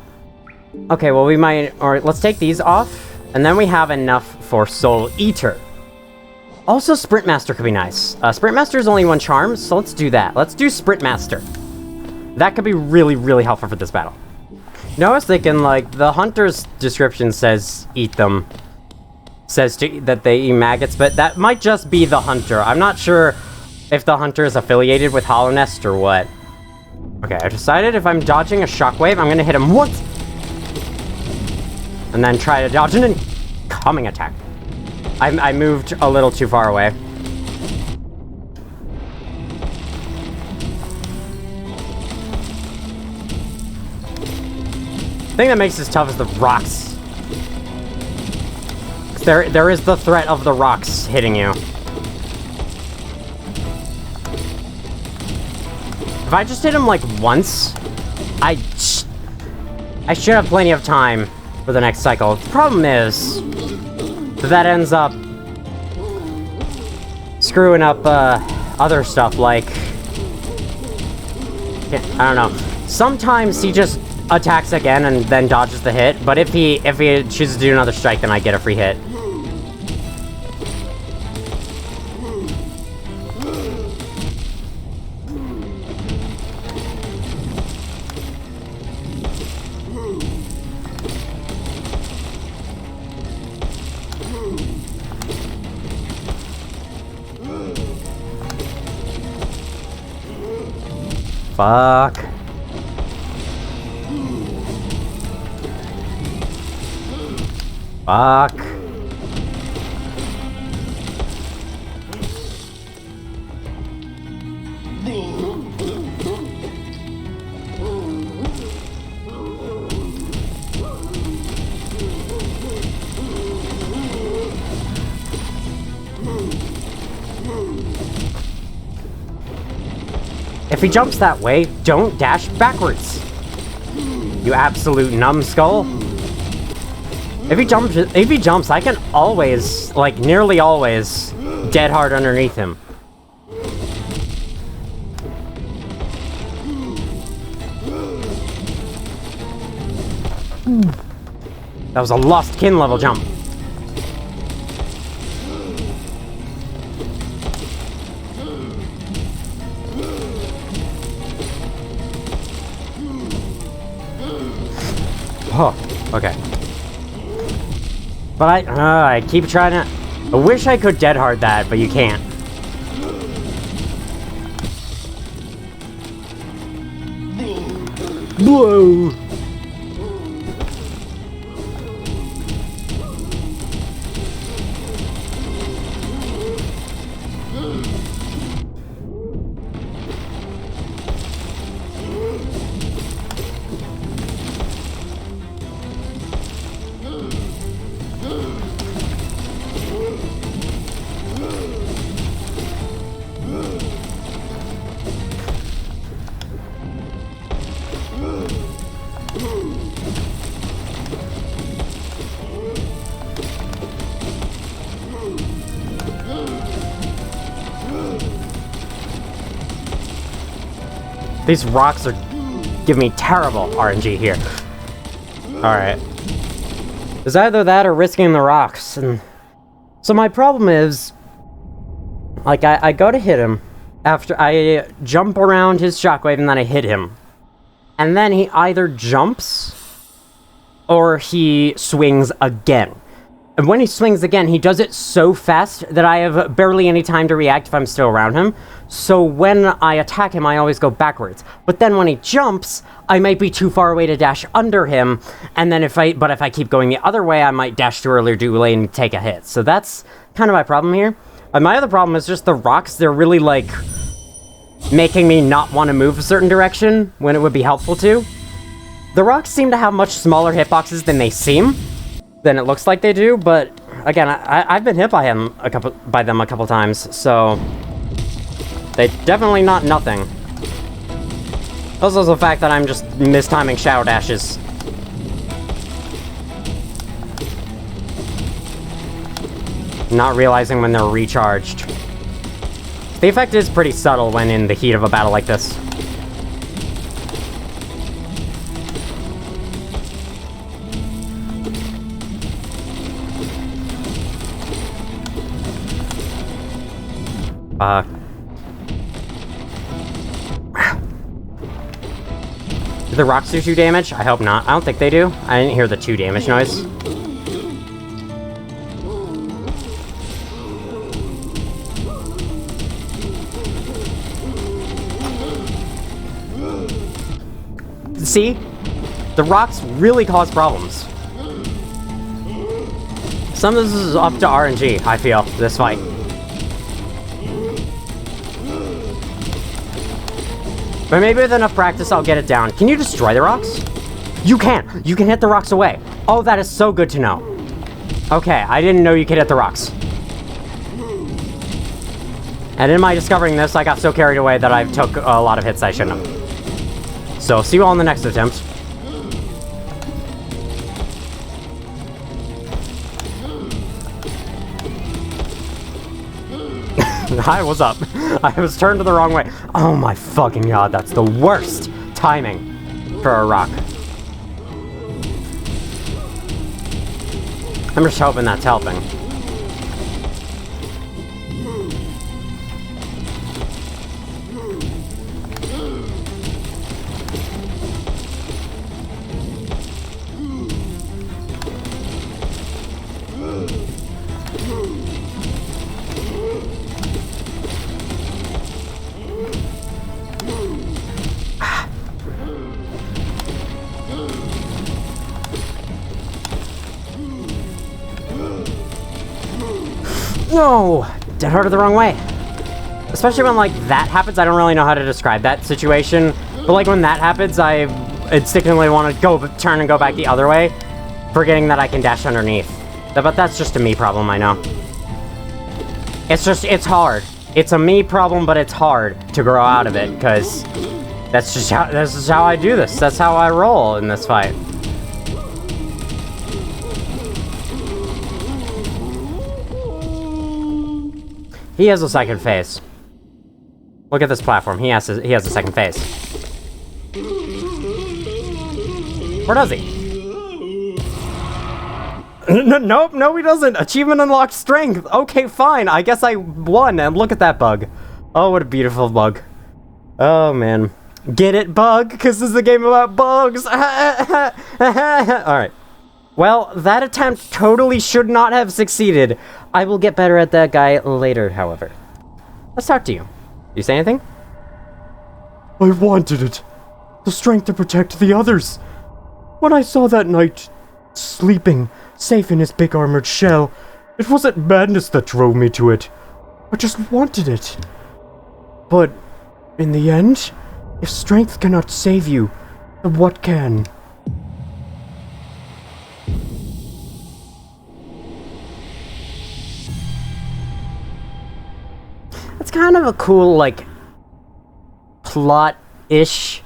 Okay, well, we might... Or let's take these off. And then we have enough for Soul Eater. Also, Sprint Master could be nice. Sprint Master is only 1 charm, so let's do that. Let's do Sprint Master. That could be really, really helpful for this battle. You know, I was thinking, like, the Hunter's description says eat them. Says that they eat maggots, but that might just be the Hunter. I'm not sure if the Hunter is affiliated with Hallownest or what. Okay, I decided if I'm dodging a shockwave, I'm gonna hit him once. And then try to dodge an incoming attack. I moved a little too far away. The thing that makes this tough is the rocks. There is the threat of the rocks hitting you. If I just hit him like once, I should have plenty of time for the next cycle. The problem is that ends up screwing up other stuff, like, I don't know. Sometimes he just attacks again and then dodges the hit, but if he chooses to do another strike, then I get a free hit. Fuck. Fuck. If he jumps that way, don't dash backwards. You absolute numbskull. If he jumps, I can always, like, nearly always, dead hard underneath him. That was a lost kin level jump. Oh, okay. But I keep trying to... I wish I could dead hard that, but you can't. Whoa! These rocks are giving me terrible RNG here. Alright. It's either that or risking the rocks. And so my problem is, like, I go to hit him after I jump around his shockwave and then I hit him. And then he either jumps or he swings again. And when he swings again, he does it so fast that I have barely any time to react if I'm still around him. So when I attack him, I always go backwards. But then when he jumps, I might be too far away to dash under him. And then if I keep going the other way, I might dash too early or too late and take a hit. So that's kind of my problem here. My other problem is just the rocks. They're really, like, making me not want to move a certain direction when it would be helpful to. The rocks seem to have much smaller hitboxes than they seem. Than it looks like they do, but again, I've been hit by them a couple times, so they definitely not nothing. Also, the fact that I'm just mistiming shadow dashes. Not realizing when they're recharged. The effect is pretty subtle when in the heat of a battle like this. Do the rocks do 2 damage? I hope not. I don't think they do. I didn't hear the 2 damage noise. See? The rocks really cause problems. Some of this is up to RNG, I feel, this fight. But maybe with enough practice, I'll get it down. Can you destroy the rocks? You can! You can hit the rocks away. Oh, that is so good to know. Okay, I didn't know you could hit the rocks. And in my discovering this, I got so carried away that I took a lot of hits I shouldn't have. So, see you all in the next attempt. Hi, what's up? I was turned to the wrong way. Oh my fucking god, that's the worst timing for a rock. I'm just hoping that's helping. No! Dead hard the wrong way. Especially when, like, that happens, I don't really know how to describe that situation. But, like, when that happens, I instinctively want to turn and go back the other way, forgetting that I can dash underneath. But that's just a me problem, I know. It's hard. It's a me problem, but it's hard to grow out of it, because this is how I do this. That's how I roll in this fight. He has a second face. Look at this platform. He has a second face. Or does he? Nope, no he doesn't. Achievement unlocked strength. Okay, fine. I guess I won, and look at that bug. Oh, what a beautiful bug. Oh, man. Get it, bug? Because this is a game about bugs. Alright. Well, that attempt totally should not have succeeded. I will get better at that guy later, however. Let's talk to you. You say anything? I wanted it. The strength to protect the others. When I saw that knight sleeping, safe in his big armored shell, it wasn't madness that drove me to it. I just wanted it. But, in the end, if strength cannot save you, then what can? It's kind of a cool, like, plot-ish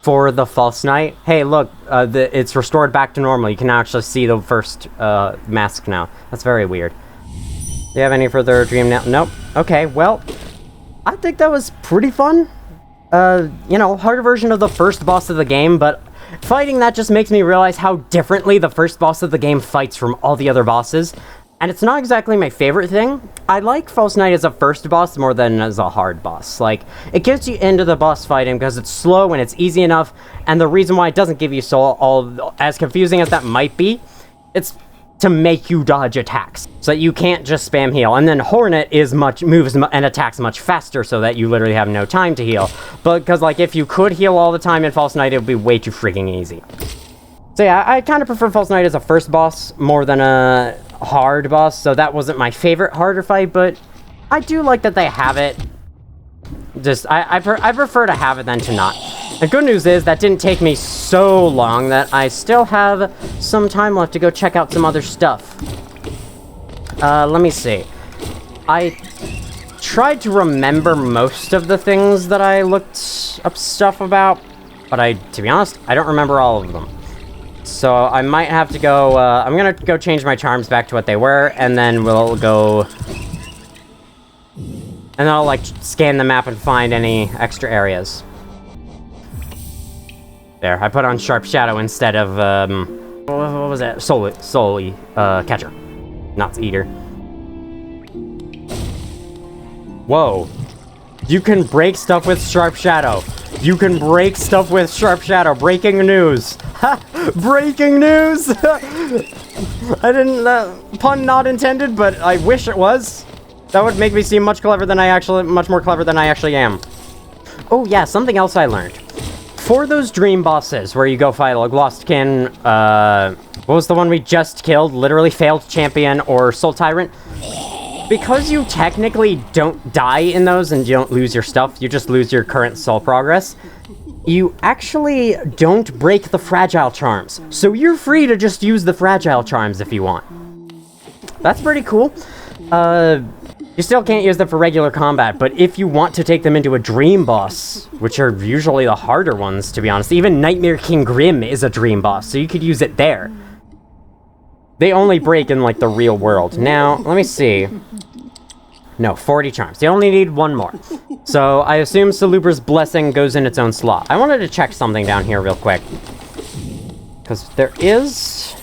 for the False Knight. Hey, look, it's restored back to normal. You can now actually see the first mask now. That's very weird. Do you have any further dream now? Nope. Okay, well, I think that was pretty fun. You know, harder version of the first boss of the game, but fighting that just makes me realize how differently the first boss of the game fights from all the other bosses. And it's not exactly my favorite thing. I like False Knight as a first boss more than as a hard boss. Like, it gets you into the boss fighting because it's slow and it's easy enough, and the reason why it doesn't give you as confusing as that might be, it's to make you dodge attacks, so that you can't just spam heal. And then Hornet moves and attacks much faster, so that you literally have no time to heal. But because like if you could heal all the time in False Knight, it would be way too freaking easy. So yeah, I kind of prefer False Knight as a first boss more than a hard boss. So that wasn't my favorite harder fight, but I do like that they have it. Just I prefer to have it than to not. The good news is that didn't take me so long that I still have some time left to go check out some other stuff. Let me see. I tried to remember most of the things that I looked up stuff about, but to be honest, I don't remember all of them. So I might have to go, I'm gonna go change my charms back to what they were, and then we'll go... And then I'll, like, scan the map and find any extra areas. There, I put on Sharp Shadow instead of, what was that? Soul Catcher. Not Eater. Whoa. You can break stuff with Sharp Shadow. You can break stuff with Sharp Shadow. Breaking news. Ha! Breaking news! I didn't, pun not intended, but I wish it was. That would make me seem much more clever than I actually am. Oh yeah, something else I learned. For those dream bosses where you go fight like Lostkin, what was the one we just killed? Literally Failed Champion or Soul Tyrant. Because you technically don't die in those and you don't lose your stuff, you just lose your current soul progress, you actually don't break the fragile charms. So you're free to just use the fragile charms if you want. That's pretty cool. You still can't use them for regular combat, but if you want to take them into a dream boss, which are usually the harder ones, to be honest, even Nightmare King Grim is a dream boss, so you could use it there. They only break in, like, the real world. Now, let me see. No, 40 charms. You only need one more. So, I assume Salubra's Blessing goes in its own slot. I wanted to check something down here real quick. Because there is...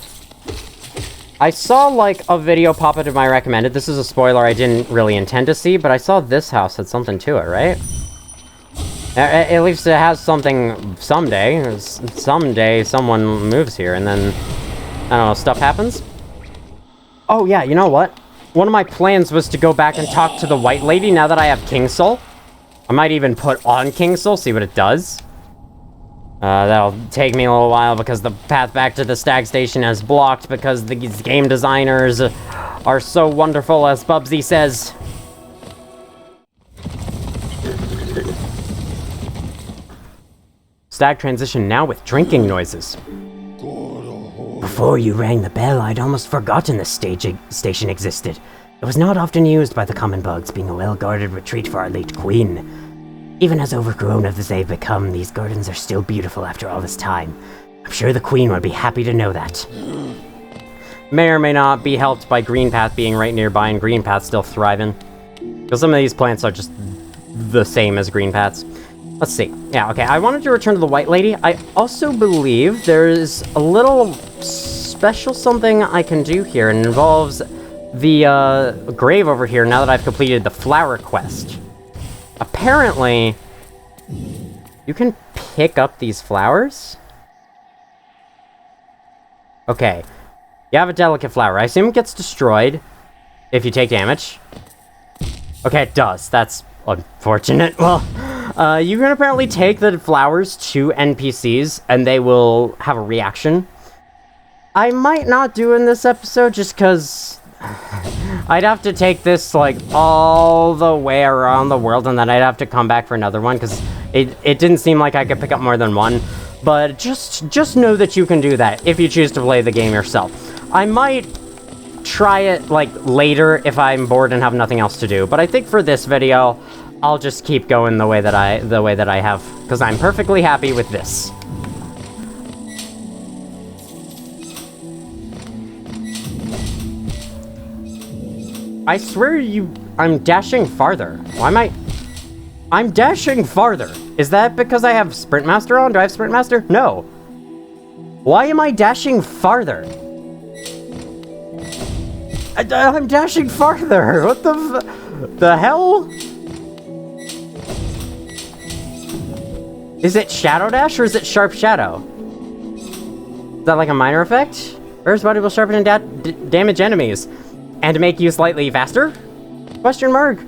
I saw, like, a video pop into my recommended. This is a spoiler I didn't really intend to see, but I saw this house had something to it, right? At least it has something someday. Someday someone moves here, and then, I don't know, stuff happens? Oh, yeah, you know what? One of my plans was to go back and talk to the White Lady now that I have King Soul. I might even put on King Soul, see what it does. That'll take me a little while because the path back to the Stag Station is blocked because these game designers are so wonderful, as Bubsy says. Stag transition now with drinking noises. Before you rang the bell, I'd almost forgotten this station existed. It was not often used by the common bugs, being a well-guarded retreat for our late queen. Even as overgrown as they've become, these gardens are still beautiful after all this time. I'm sure the queen would be happy to know that. May or may not be helped by Greenpath being right nearby and Greenpath still thriving. Because some of these plants are just the same as Greenpaths. Let's see. Yeah, okay, I wanted to return to the White Lady. I also believe there's a little special something I can do here, and it involves the grave over here now that I've completed the flower quest. Apparently, you can pick up these flowers? Okay. You have a delicate flower. I assume it gets destroyed if you take damage. Okay, it does. That's unfortunate. Well, you can apparently take the flowers to NPCs, and they will have a reaction. I might not do in this episode, just because... I'd have to take this, like, all the way around the world, and then I'd have to come back for another one, because it didn't seem like I could pick up more than one. But just know that you can do that, if you choose to play the game yourself. I might try it, like, later if I'm bored and have nothing else to do, but I think for this video, I'll just keep going the way that I have, because I'm perfectly happy with this. I swear I'm dashing farther. Why am I'm dashing farther. Is that because I have Sprint Master on? Do I have Sprint Master? No. Why am I dashing farther? I'm dashing farther. What the hell? Is it Shadow Dash or is it Sharp Shadow? Is that like a minor effect? Burst body will sharpen and damage enemies. And make you slightly faster? Question mark?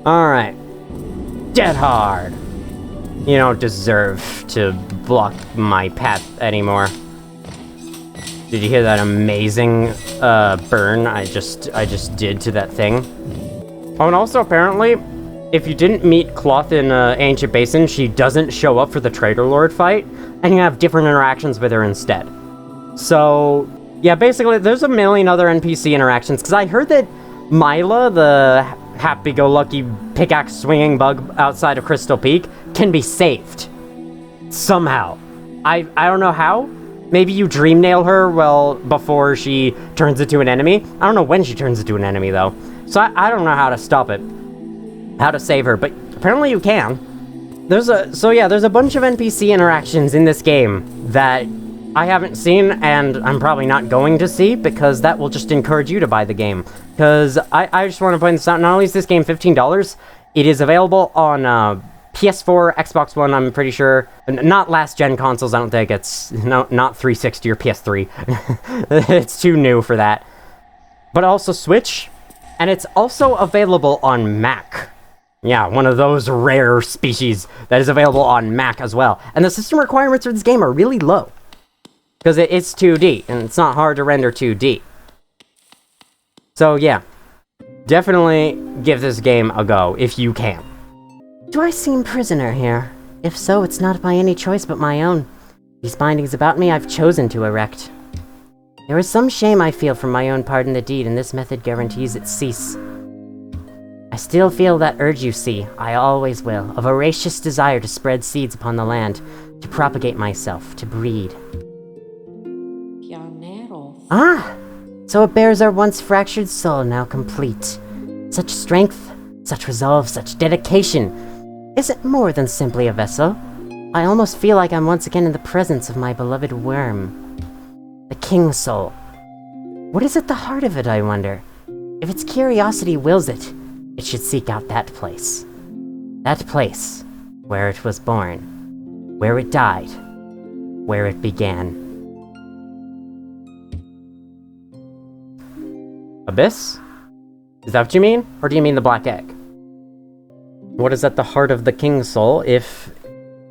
Alright. Dead hard. You don't deserve to block my path anymore. Did you hear that amazing burn I just did to that thing? Oh, and also apparently, if you didn't meet Cloth in Ancient Basin, she doesn't show up for the Traitor Lord fight, and you have different interactions with her instead. So, yeah, basically, there's a million other NPC interactions, because I heard that Mila, the happy-go-lucky pickaxe-swinging bug outside of Crystal Peak, can be saved. Somehow. I don't know how. Maybe you dream nail her, well, before she turns into an enemy. I don't know when she turns into an enemy, though. So I don't know how to stop it. How to save her, but apparently you can. There's a bunch of NPC interactions in this game that I haven't seen, and I'm probably not going to see, because that will just encourage you to buy the game. Because I just want to point this out, not only is this game $15, it is available on PS4, Xbox One, I'm pretty sure. Not last-gen consoles, I don't think. It's not 360 or PS3. It's too new for that. But also Switch, and it's also available on Mac. Yeah, one of those rare species that is available on Mac as well. And the system requirements for this game are really low. Because it's 2D, and it's not hard to render 2D. So yeah, definitely give this game a go, if you can. Do I seem prisoner here? If so, it's not by any choice but my own. These bindings about me I've chosen to erect. There is some shame I feel from my own part in the deed, and this method guarantees its cease. I still feel that urge you see, I always will, a voracious desire to spread seeds upon the land, to propagate myself, to breed. Ah! So it bears our once fractured soul now complete. Such strength, such resolve, such dedication. Is it more than simply a vessel? I almost feel like I'm once again in the presence of my beloved worm. The King Soul. What is at the heart of it, I wonder? If its curiosity wills it, it should seek out that place. That place where it was born, where it died, where it began. Abyss? Is that what you mean? Or do you mean the black egg? What is at the heart of the King's Soul? If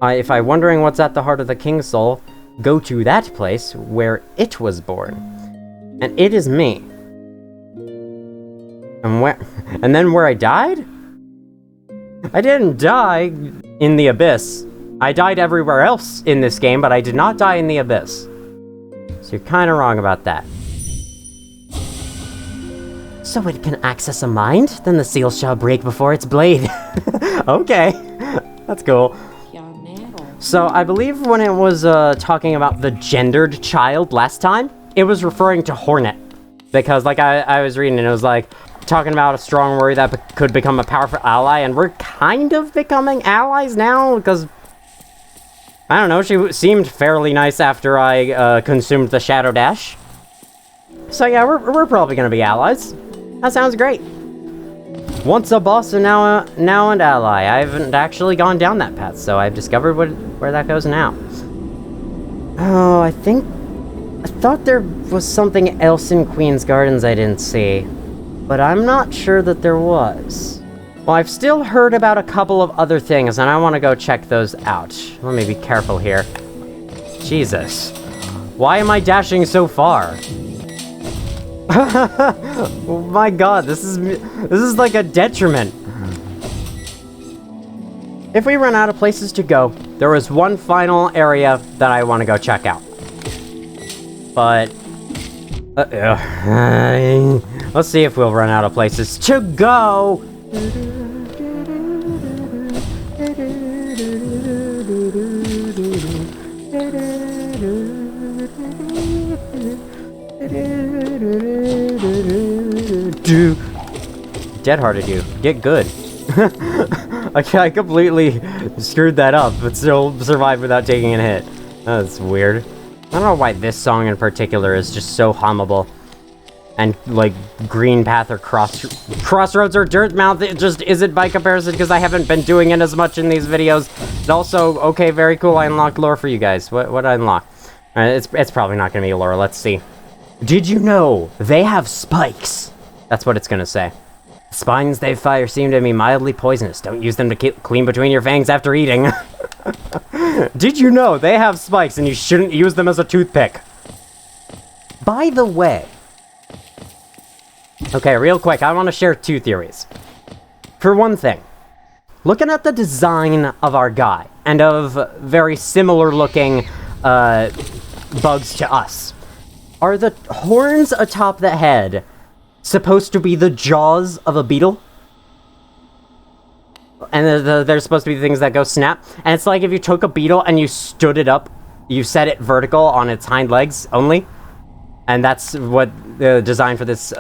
I'm wondering what's at the heart of the King's Soul, go to that place where it was born. And it is me. And then where I died? I didn't die in the Abyss. I died everywhere else in this game, but I did not die in the Abyss. So you're kinda wrong about that. So it can access a mind? Then the seal shall break before its blade. Okay, that's cool. So I believe when it was talking about the gendered child last time, it was referring to Hornet. Because like I was reading and it was like, talking about a strong warrior that could become a powerful ally, and we're kind of becoming allies now, because I don't know, she seemed fairly nice after I consumed the Shadow Dash. So yeah, we're probably gonna be allies. That sounds great. Once a boss and now an ally. I haven't actually gone down that path, so I've discovered where that goes now. Oh, I thought there was something else in Queen's Gardens I didn't see, but I'm not sure that there was. Well, I've still heard about a couple of other things, and I want to go check those out. Let me be careful here. Jesus. Why am I dashing so far? Oh my god, this is like a detriment. If we run out of places to go, there is one final area that I want to go check out. But let's see if we'll run out of places to go. Dead-hearted you. Get good. I completely screwed that up, but still survived without taking a hit. That's weird. I don't know why this song in particular is just so hummable. And, like, Green Path or Crossroads or Dirtmouth, it just isn't by comparison because I haven't been doing it as much in these videos. And also, okay, very cool, I unlocked lore for you guys. What did I unlock? It's probably not gonna be Laura. Let's see. Did you know they have spikes? That's what it's gonna say. The spines they fire seem to be mildly poisonous. Don't use them to keep clean between your fangs after eating. Did you know they have spikes and you shouldn't use them as a toothpick? By the way... Okay, real quick, I want to share 2 theories. For one thing, looking at the design of our guy, and of very similar looking bugs to us, are the horns atop the head supposed to be the jaws of a beetle? And they're supposed to be things that go snap. And it's like if you took a beetle and you stood it up, you set it vertical on its hind legs only. And that's what the design for this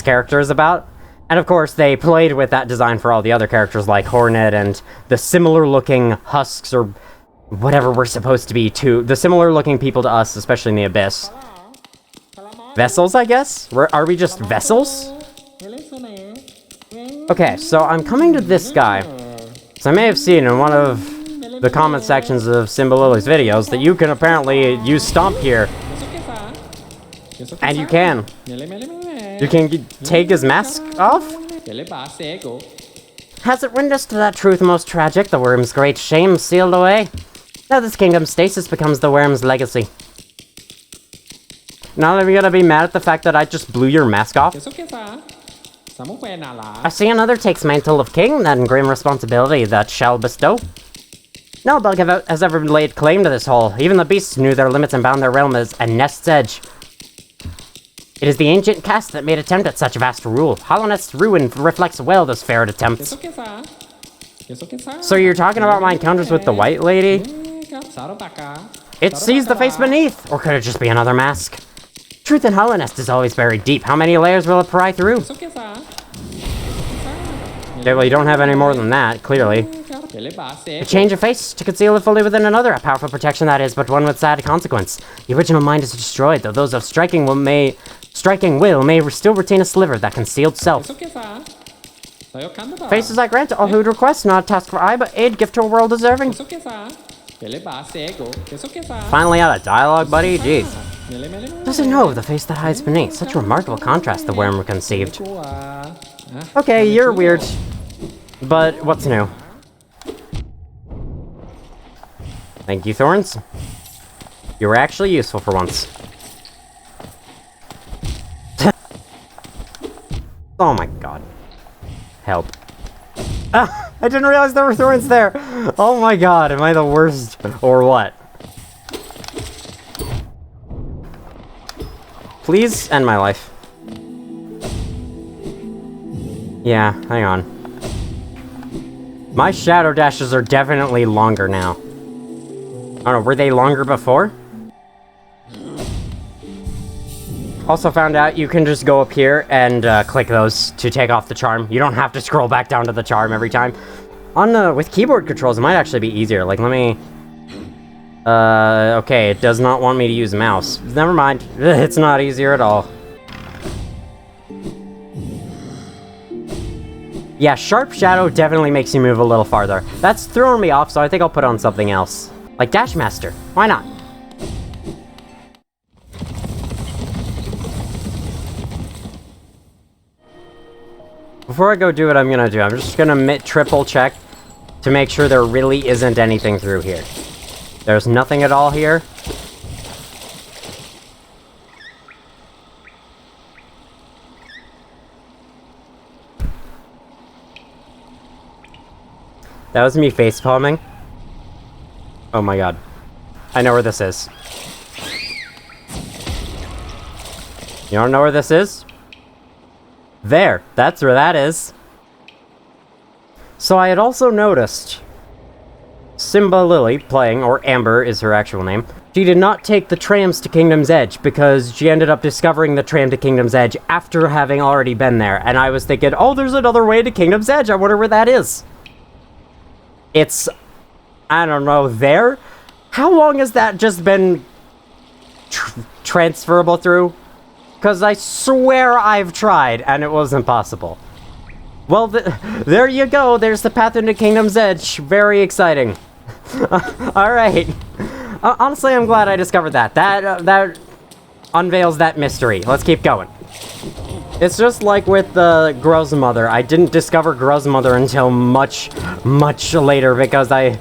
character is about. And of course, they played with that design for all the other characters like Hornet and the similar looking husks or whatever we're supposed to be to the similar looking people to us, especially in the Abyss. Vessels, I guess? Are we just vessels? Okay, so I'm coming to this guy. So I may have seen in one of the comment sections of Simba Lily's videos that you can apparently use Stomp here. And you can. You can take his mask off? Has it witnessed that truth most tragic, the worm's great shame sealed away? Now this kingdom's stasis becomes the worm's legacy. Now are we gonna be mad at the fact that I just blew your mask off? I see another takes mantle of king, that grim responsibility that shall bestow. No bug has ever laid claim to this hole. Even the beasts knew their limits and bound their realm as a nest's edge. It is the ancient caste that made attempt at such vast rule. Hallownest's ruin reflects well those fair attempts. So you're talking about my encounters with the white lady? It sees the face beneath! Or could it just be another mask? Truth in Hallownest is always buried deep. How many layers will it pry through? Okay, well, you don't have any more than that, clearly. A change of face to conceal it fully within another. A powerful protection, that is, but one with sad consequence. The original mind is destroyed, though those of striking will may still retain a sliver, that concealed self. Faces I grant to all who would request, not a task for I, but aid gift to a world deserving. Finally out of dialogue, buddy? Jeez. Doesn't know of the face that hides beneath. Such a remarkable contrast the worm conceived. Okay, you're weird. But what's new? Thank you, Thorns. You were actually useful for once. Oh my god. Help. Ah, I didn't realize there were thorns there! Oh my god, am I the worst? Or what? Please end my life. Yeah, hang on. My shadow dashes are definitely longer now. I don't know, were they longer before? Also found out you can just go up here and click those to take off the charm. You don't have to scroll back down to the charm every time. With keyboard controls, it might actually be easier. Like, let me... okay, it does not want me to use a mouse. Never mind. It's not easier at all. Yeah, Sharp Shadow definitely makes you move a little farther. That's throwing me off, so I think I'll put on something else. Like Dash Master. Why not? Before I go do what I'm gonna do, I'm just gonna triple check to make sure there really isn't anything through here. There's nothing at all here. That was me facepalming. Oh my god. I know where this is. You don't know where this is? There, that's where that is. So I had also noticed Simba Lily playing, or Amber is her actual name. She did not take the trams to Kingdom's Edge because she ended up discovering the tram to Kingdom's Edge after having already been there. And I was thinking, oh, there's another way to Kingdom's Edge. I wonder where that is. It's, I don't know, there? How long has that just been transferable through? Because I swear I've tried, and it wasn't possible. Well, there you go. There's the path into Kingdom's Edge. Very exciting. Alright. Honestly, I'm glad I discovered that. That unveils that mystery. Let's keep going. It's just like with the Grozmother. I didn't discover Grozmother until much, much later because I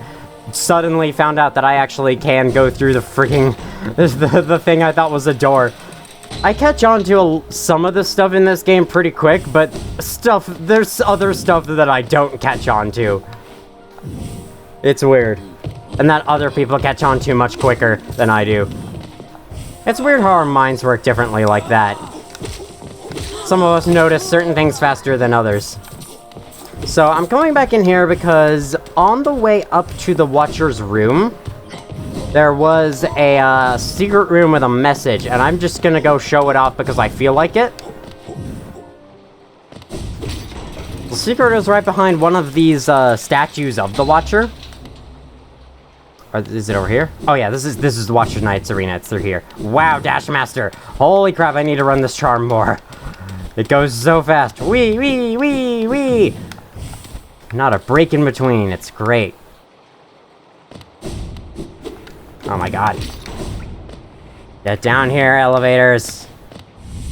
suddenly found out that I actually can go through the freaking the thing I thought was a door. I catch on to some of the stuff in this game pretty quick, but there's other stuff that I don't catch on to. It's weird. And that other people catch on to much quicker than I do. It's weird how our minds work differently like that. Some of us notice certain things faster than others. So I'm coming back in here because on the way up to the Watcher's room, there was a secret room with a message, and I'm just gonna go show it off because I feel like it. The secret is right behind one of these statues of the Watcher. Or is it over here? Oh yeah, this is the Watcher Knight's arena. It's through here. Wow, Dash Master! Holy crap! I need to run this charm more. It goes so fast. Wee, wee, wee, wee! Not a break in between. It's great. Oh my god. Get down here, elevators.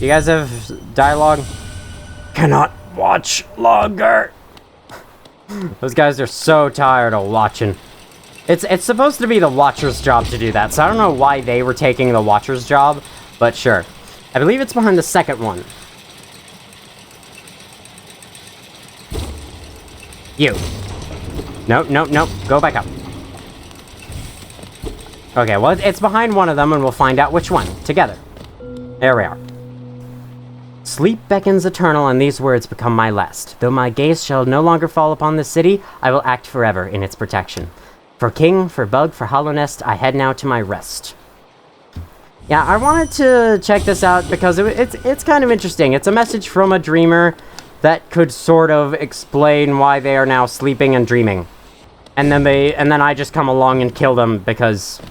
You guys have dialogue? Cannot watch longer. Those guys are so tired of watching. It's supposed to be the Watcher's job to do that, so I don't know why they were taking the Watcher's job, but sure. I believe it's behind the second one. You. Nope, nope, nope. Go back up. Okay, well, it's behind one of them, and we'll find out which one. Together. There we are. Sleep beckons eternal, and these words become my last. Though my gaze shall no longer fall upon this city, I will act forever in its protection. For King, for Bug, for Hallownest, I head now to my rest. Yeah, I wanted to check this out because it's kind of interesting. It's a message from a dreamer that could sort of explain why they are now sleeping and dreaming. And then I just come along and kill them because,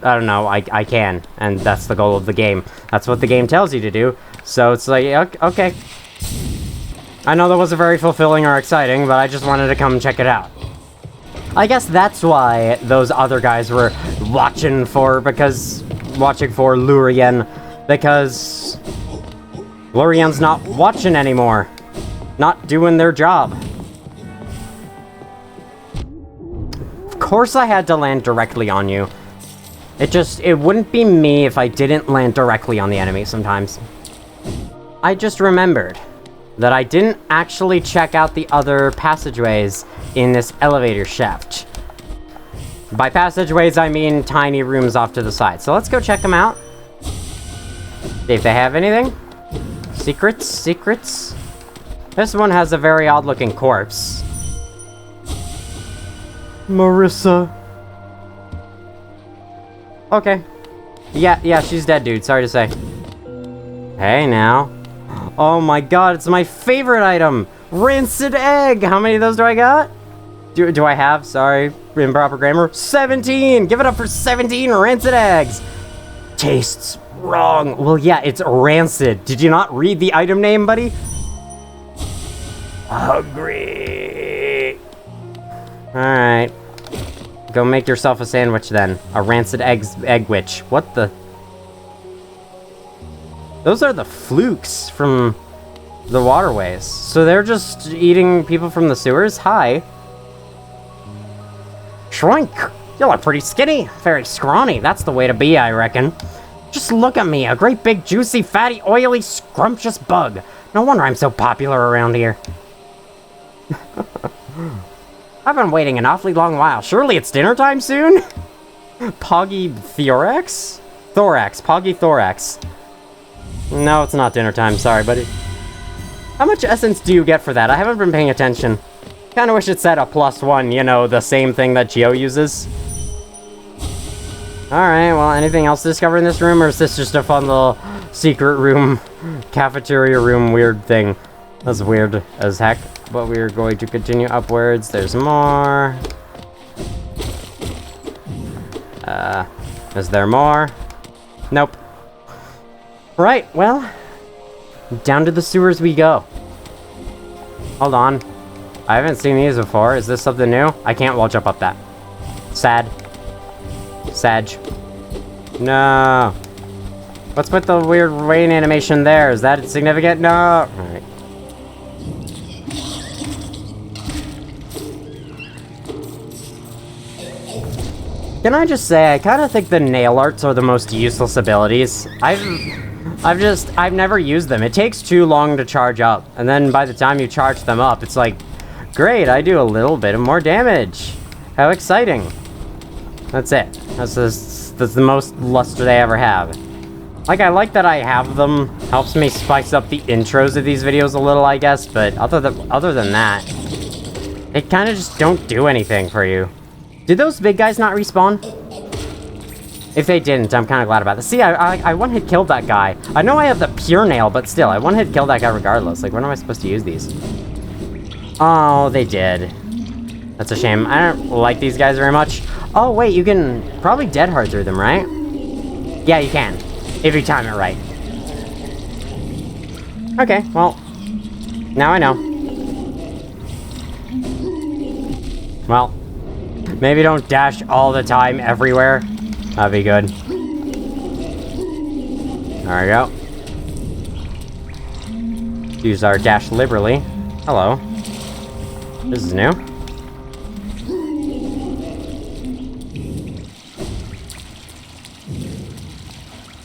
I don't know, I can. And that's the goal of the game. That's what the game tells you to do. So it's like, okay. I know that wasn't very fulfilling or exciting, but I just wanted to come check it out. I guess that's why those other guys were watching for Lurien, because Lurien's not watching anymore. Not doing their job. Of course I had to land directly on you. It wouldn't be me if I didn't land directly on the enemy sometimes. I just remembered that I didn't actually check out the other passageways in this elevator shaft. By passageways, I mean tiny rooms off to the side. So let's go check them out. See if they have anything. Secrets. This one has a very odd-looking corpse. Marissa. Okay. Yeah, she's dead, dude. Sorry to say. Hey, now. Oh my god, it's my favorite item! Rancid egg! How many of those do I got? Do I have? Sorry, improper grammar. 17! Give it up for 17 rancid eggs! Tastes wrong. Well, yeah, it's rancid. Did you not read the item name, buddy? Hungry. Alright. Go make yourself a sandwich then. A rancid egg witch. What the? Those are the flukes from the waterways. So they're just eating people from the sewers? Hi. Shrink! You look pretty skinny. Very scrawny. That's the way to be, I reckon. Just look at me. A great big, juicy, fatty, oily, scrumptious bug. No wonder I'm so popular around here. I've been waiting an awfully long while. Surely it's dinner time soon? Poggy Thorax? Poggy Thorax. No, it's not dinner time. Sorry, buddy. How much essence do you get for that? I haven't been paying attention. Kinda wish it said a +1, you know, the same thing that Geo uses. Alright, well, anything else to discover in this room, or is this just a fun little secret room, cafeteria room weird thing? That's weird as heck, but we're going to continue upwards. There's more. Is there more? Nope. Right, well, down to the sewers we go. Hold on. I haven't seen these before. Is this something new? I can't wall jump up that. Sad. Sag. No. What's with the weird rain animation there? Is that significant? No. Alright. Can I just say, I kind of think the nail arts are the most useless abilities. I've never used them. It takes too long to charge up, and then by the time you charge them up, it's like, great, I do a little bit of more damage. How exciting. That's it. That's the most luster they ever have. Like, I like that I have them. Helps me spice up the intros of these videos a little, I guess, but other than that, they kind of just don't do anything for you. Did those big guys not respawn? If they didn't, I'm kind of glad about this. See, I one-hit killed that guy. I know I have the pure nail, but still, I one-hit killed that guy regardless. Like, when am I supposed to use these? Oh, they did. That's a shame. I don't like these guys very much. Oh, wait, you can probably dead hard through them, right? Yeah, you can. If you time it right. Okay, well, now I know. Well, maybe don't dash all the time everywhere. That'd be good. There we go. Use our dash liberally. Hello. This is new.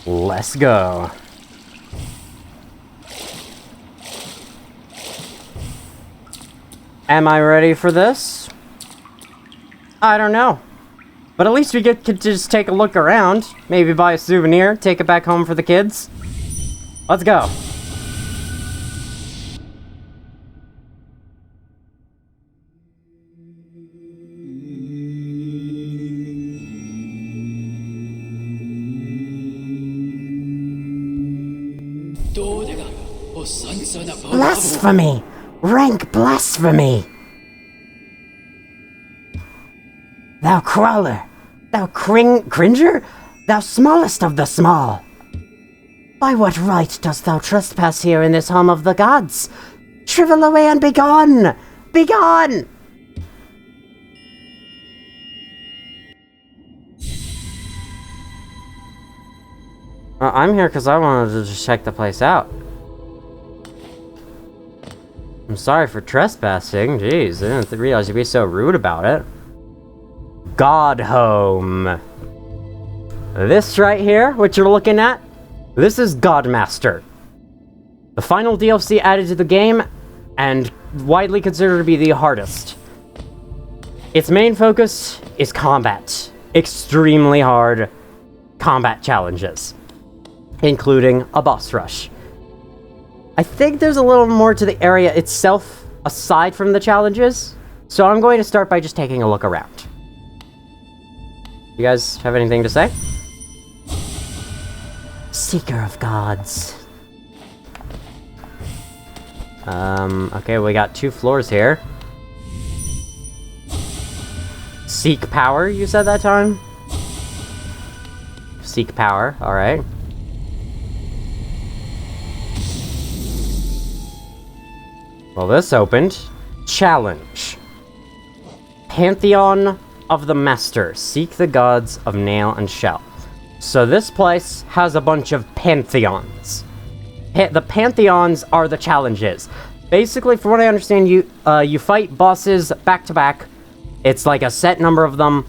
Let's go. Am I ready for this? I don't know. But at least we get to just take a look around. Maybe buy a souvenir, take it back home for the kids. Let's go. Blasphemy! Rank blasphemy! Thou crawler! Thou cringer! Thou smallest of the small! By what right dost thou trespass here in this home of the gods? Shrivel away and be gone! Be gone! I'm here because I wanted to just check the place out. I'm sorry for trespassing. Jeez, I didn't realize you'd be so rude about it. God Home. This right here, what you're looking at, this is Godmaster. The final DLC added to the game, and widely considered to be the hardest. Its main focus is combat. Extremely hard combat challenges, including a boss rush. I think there's a little more to the area itself, aside from the challenges, so I'm going to start by just taking a look around. You guys have anything to say? Seeker of gods. Okay, we got 2 floors here. Seek power, you said that time? Seek power, alright. Well, this opened. Challenge. Pantheon of the Master. Seek the gods of Nail and Shell. So this place has a bunch of pantheons. The pantheons are the challenges. Basically, from what I understand, you fight bosses back to back. It's like a set number of them,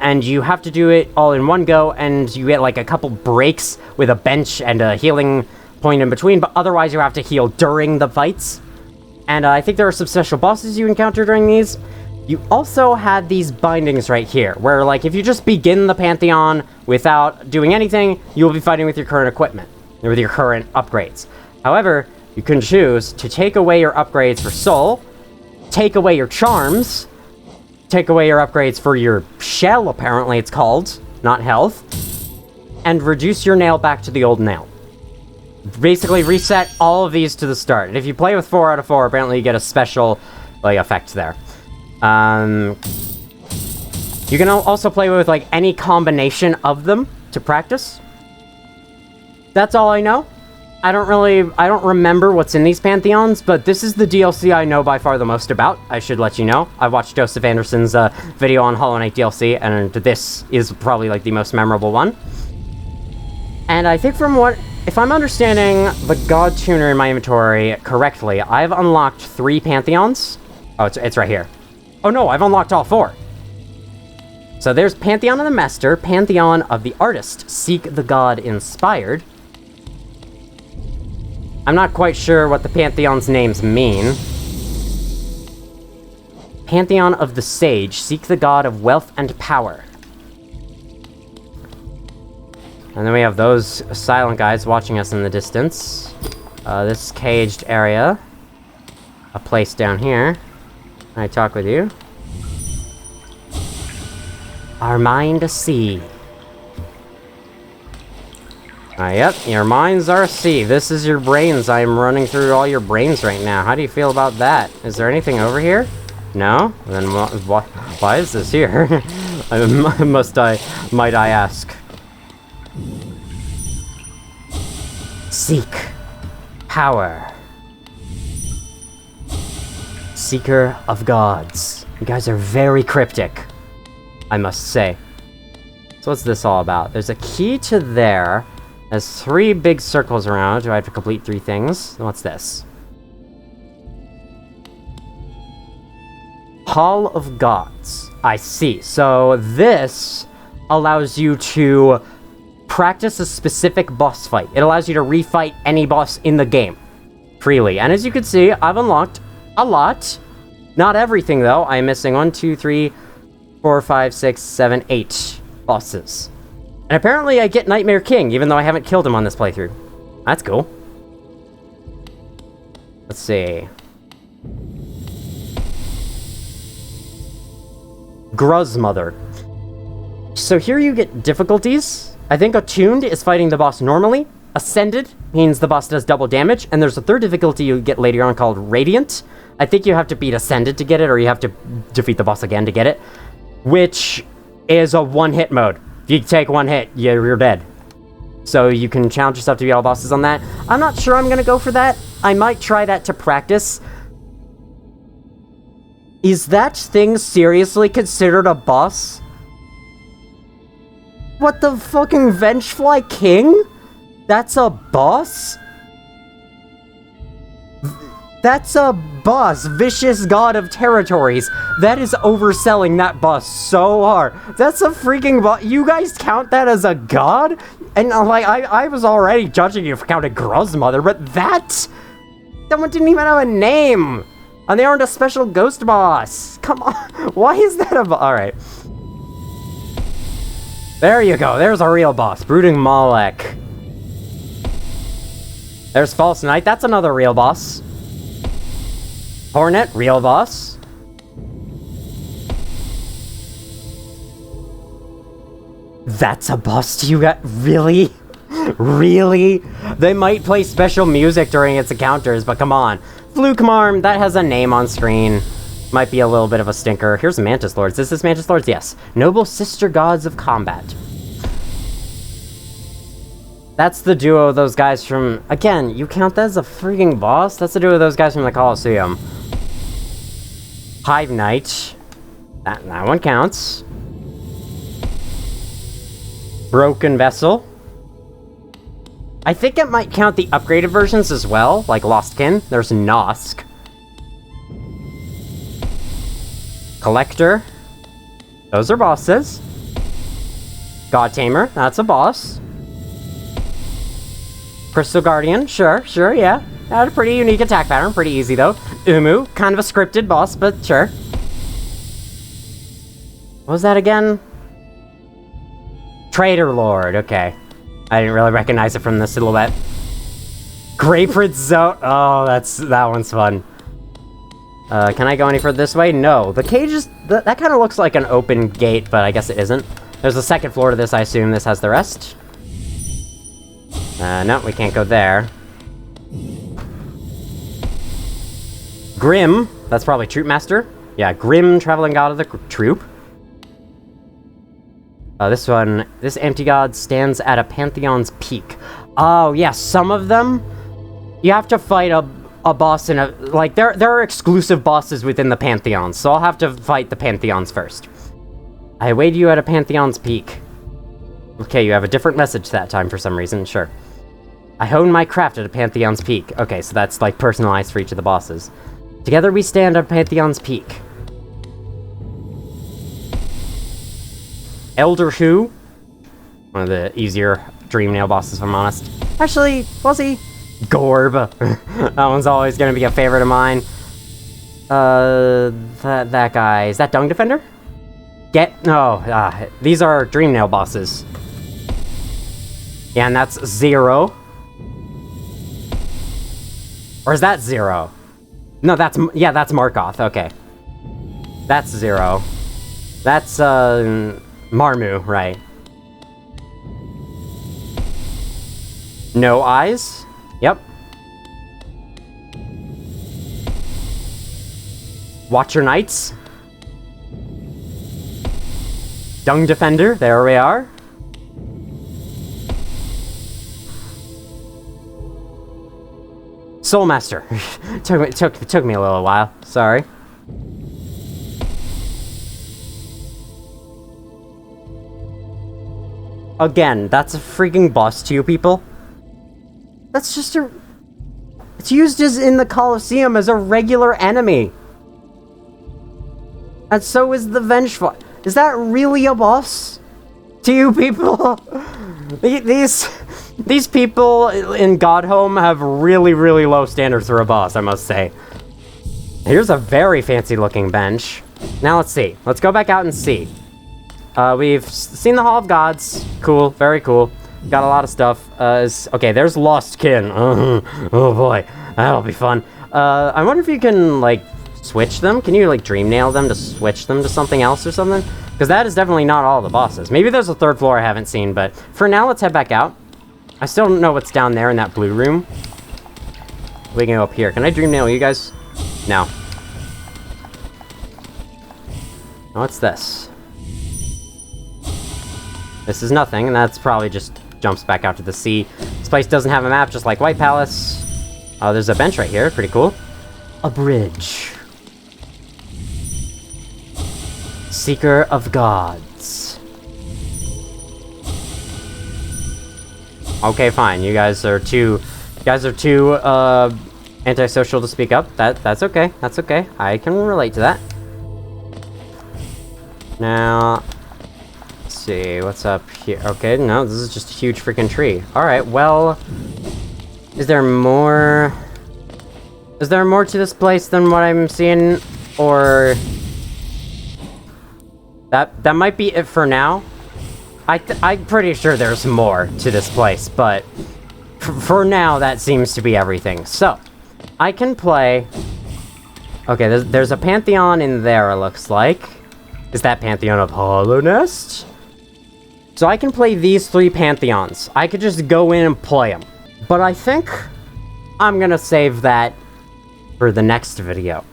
and you have to do it all in one go, and you get like a couple breaks with a bench and a healing point in between, but otherwise you have to heal during the fights. And I think there are some special bosses you encounter during these. You also have these bindings right here, where like if you just begin the Pantheon without doing anything, you will be fighting with your current equipment, or with your current upgrades. However, you can choose to take away your upgrades for soul, take away your charms, take away your upgrades for your shell, apparently it's called, not health, and reduce your nail back to the old nail. Basically reset all of these to the start. And if you play with 4 out of 4, apparently you get a special like effect there. You can also play with like any combination of them to practice. That's all I know. I don't remember what's in these pantheons, but this is the DLC I know by far the most about. I should let you know. I watched Joseph Anderson's video on Hollow Knight DLC, and this is probably like the most memorable one. And I think from what... If I'm understanding the God Tuner in my inventory correctly, I've unlocked 3 Pantheons. Oh, it's right here. Oh no, I've unlocked all 4. So there's Pantheon of the Master, Pantheon of the Artist, Seek the God Inspired. I'm not quite sure what the Pantheon's names mean. Pantheon of the Sage, Seek the God of Wealth and Power. And then we have those silent guys watching us in the distance. This caged area. A place down here. Can I talk with you? Our mind a sea. Yep, your minds are a sea. This is your brains. I'm running through all your brains right now. How do you feel about that? Is there anything over here? No? Then why is this here? Might I ask? Seek. Power. Seeker of gods. You guys are very cryptic, I must say. So what's this all about? There's a key to there. There's 3 big circles around. Do I have to complete 3 things? What's this? Hall of Gods. I see. So this allows you to practice a specific boss fight. It allows you to refight any boss in the game freely. And as you can see, I've unlocked a lot. Not everything, though. I'm missing 1, 2, 3, 4, 5, 6, 7, 8 bosses. And apparently I get Nightmare King, even though I haven't killed him on this playthrough. That's cool. Let's see. Gruzmother. So here you get difficulties. I think Attuned is fighting the boss normally. Ascended means the boss does double damage. And there's a 3rd difficulty you get later on called Radiant. I think you have to beat Ascended to get it, or you have to defeat the boss again to get it. Which is a 1-hit mode. If you take 1 hit, you're dead. So you can challenge yourself to beat all bosses on that. I'm not sure I'm gonna go for that. I might try that to practice. Is that thing seriously considered a boss? What the fucking Vengefly King? That's a boss? That's a boss. Vicious God of Territories. That is overselling that boss so hard. That's a freaking boss. You guys count that as a god? And like, I was already judging you for counting Gruzmother, but that one didn't even have a name. And they aren't a special ghost boss. Come on. Why is that a boss? Alright. There you go. There's a real boss. Brooding Malek. There's False Knight. That's another real boss. Hornet. Real boss. That's a boss to you guys? Really? Really? They might play special music during its encounters, but come on. Flukemarm, that has a name on screen. Might be a little bit of a stinker. Here's Mantis Lords. Is this Mantis Lords? Yes. Noble Sister Gods of Combat. That's the duo of those guys from... Again, you count that as a freaking boss? That's the duo of those guys from the Colosseum. Hive Knight. That one counts. Broken Vessel. I think it might count the upgraded versions as well, like Lostkin. There's Nosk. Collector. Those are bosses. God Tamer, that's a boss. Crystal Guardian, sure, yeah. Had a pretty unique attack pattern, pretty easy though. Umu, kind of a scripted boss, but sure. What was that again? Traitor Lord, okay. I didn't really recognize it from the silhouette. Grapefruit Zone. Oh, that one's fun. Can I go any further this way? No. The cage is... That kind of looks like an open gate, but I guess it isn't. There's a 2nd floor to this. I assume this has the rest. No, we can't go there. Grim. That's probably Troop Master. Yeah, Grim, Traveling God of the Troop. This empty god stands at a pantheon's peak. Oh, yeah, some of them, you have to fight a boss in a... Like, there are exclusive bosses within the pantheons, so I'll have to fight the pantheons first. I await you at a pantheon's peak. Okay, you have a different message that time for some reason, sure. I hone my craft at a Pantheon's peak. Okay, so that's like personalized for each of the bosses. Together we stand on Pantheon's peak. Elder Who? One of the easier Dream Nail bosses, if I'm honest. Actually, was he? Gorb. That one's always gonna be a favorite of mine. That guy. Is that Dung Defender? These are Dream Nail bosses. Yeah, and that's 0. Or is that 0? No, that's Markoth, okay. That's 0. That's, Marmu, right. No eyes? Yep. Watcher Knights. Dung Defender, there we are. Soulmaster. took me a little while, sorry. Again, that's a freaking boss to you people. That's just a... It's used as in the Colosseum as a regular enemy. And so is the Vengeful. Is that really a boss? To you people? These people in Godhome have really, really low standards for a boss, I must say. Here's a very fancy looking bench. Now let's see. Let's go back out and see. We've seen the Hall of Gods. Cool, very cool. Got a lot of stuff. Okay, there's Lost Kin. Oh boy, that'll be fun. I wonder if you can, like, switch them? Can you, like, Dream Nail them to switch them to something else or something? Because that is definitely not all the bosses. Maybe there's a third floor I haven't seen, but for now, let's head back out. I still don't know what's down there in that blue room. We can go up here. Can I Dream Nail you guys? No. What's this? This is nothing, and that's probably just jumps back out to the sea. This place doesn't have a map, just like White Palace. Oh, there's a bench right here. Pretty cool. A bridge. Seeker of Gods. Okay, fine. You guys are too antisocial to speak up. That's okay. That's okay. I can relate to that. Now, let's see what's up here. Okay, no, this is just a huge freaking tree. All right. Well, is there more? Is there more to this place than what I'm seeing, or that might be it for now? I'm pretty sure there's more to this place, but for now, that seems to be everything. So, I can play... Okay, there's a Pantheon in there, it looks like. Is that Pantheon of Hallownest? So I can play these 3 Pantheons. I could just go in and play them. But I think I'm gonna save that for the next video.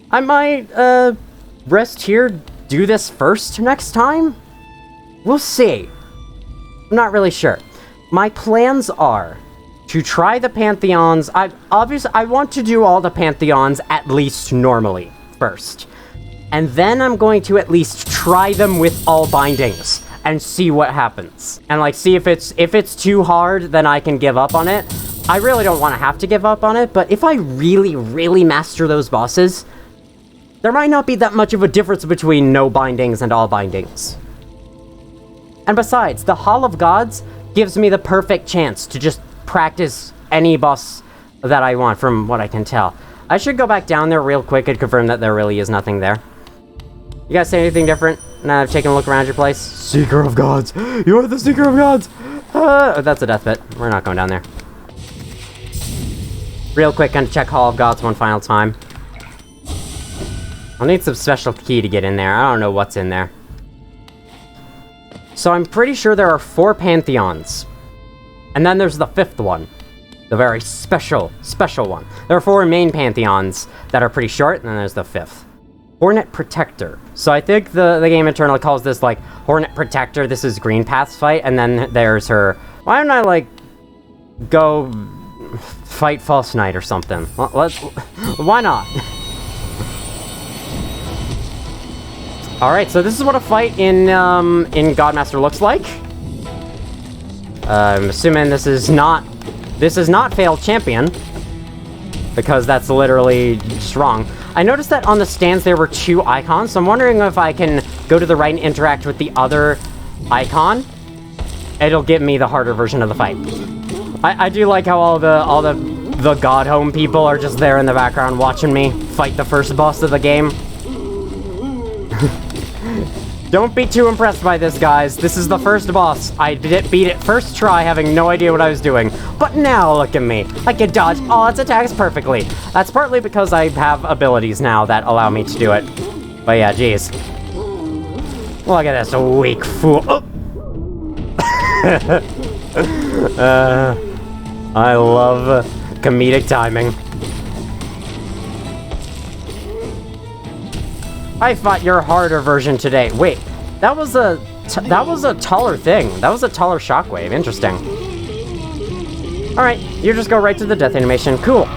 I might, rest here, do this first next time? We'll see. I'm not really sure. My plans are to try the Pantheons. I want to do all the Pantheons at least normally first. And then I'm going to at least try them with all bindings and see what happens. And like see if it's too hard, then I can give up on it. I really don't want to have to give up on it, but if I really, really master those bosses, there might not be that much of a difference between no bindings and all bindings. And besides, the Hall of Gods gives me the perfect chance to just practice any boss that I want, from what I can tell. I should go back down there real quick and confirm that there really is nothing there. You guys say anything different? Now I've taken a look around your place. Seeker of Gods! You are the Seeker of Gods! That's a death pit. We're not going down there. Real quick, gonna check Hall of Gods one final time. I'll need some special key to get in there. I don't know what's in there. So I'm pretty sure there are 4 Pantheons. And then there's the 5th one. The very special one. There are 4 main Pantheons that are pretty short, and then there's the 5th. Hornet Protector. So I think the game internally calls this, like, Hornet Protector. This is Green Path's fight, and then there's her... Why don't I, like, go fight False Knight or something? Why not? Alright, so this is what a fight in Godmaster looks like. I'm assuming this is not failed champion, because that's literally just wrong. I noticed that on the stands there were 2 icons, so I'm wondering if I can go to the right and interact with the other icon. It'll give me the harder version of the fight. I do like how all the God Home people are just there in the background watching me fight the first boss of the game. Don't be too impressed by this, guys. This is the first boss. I beat it first try, having no idea what I was doing. But now, look at me. I can dodge all its attacks perfectly. That's partly because I have abilities now that allow me to do it. But yeah, jeez. Look at this weak fool. Oh. I love comedic timing. I fought your harder version today. Wait, that was a taller thing. That was a taller shockwave. Interesting. All right, you just go right to the death animation. Cool.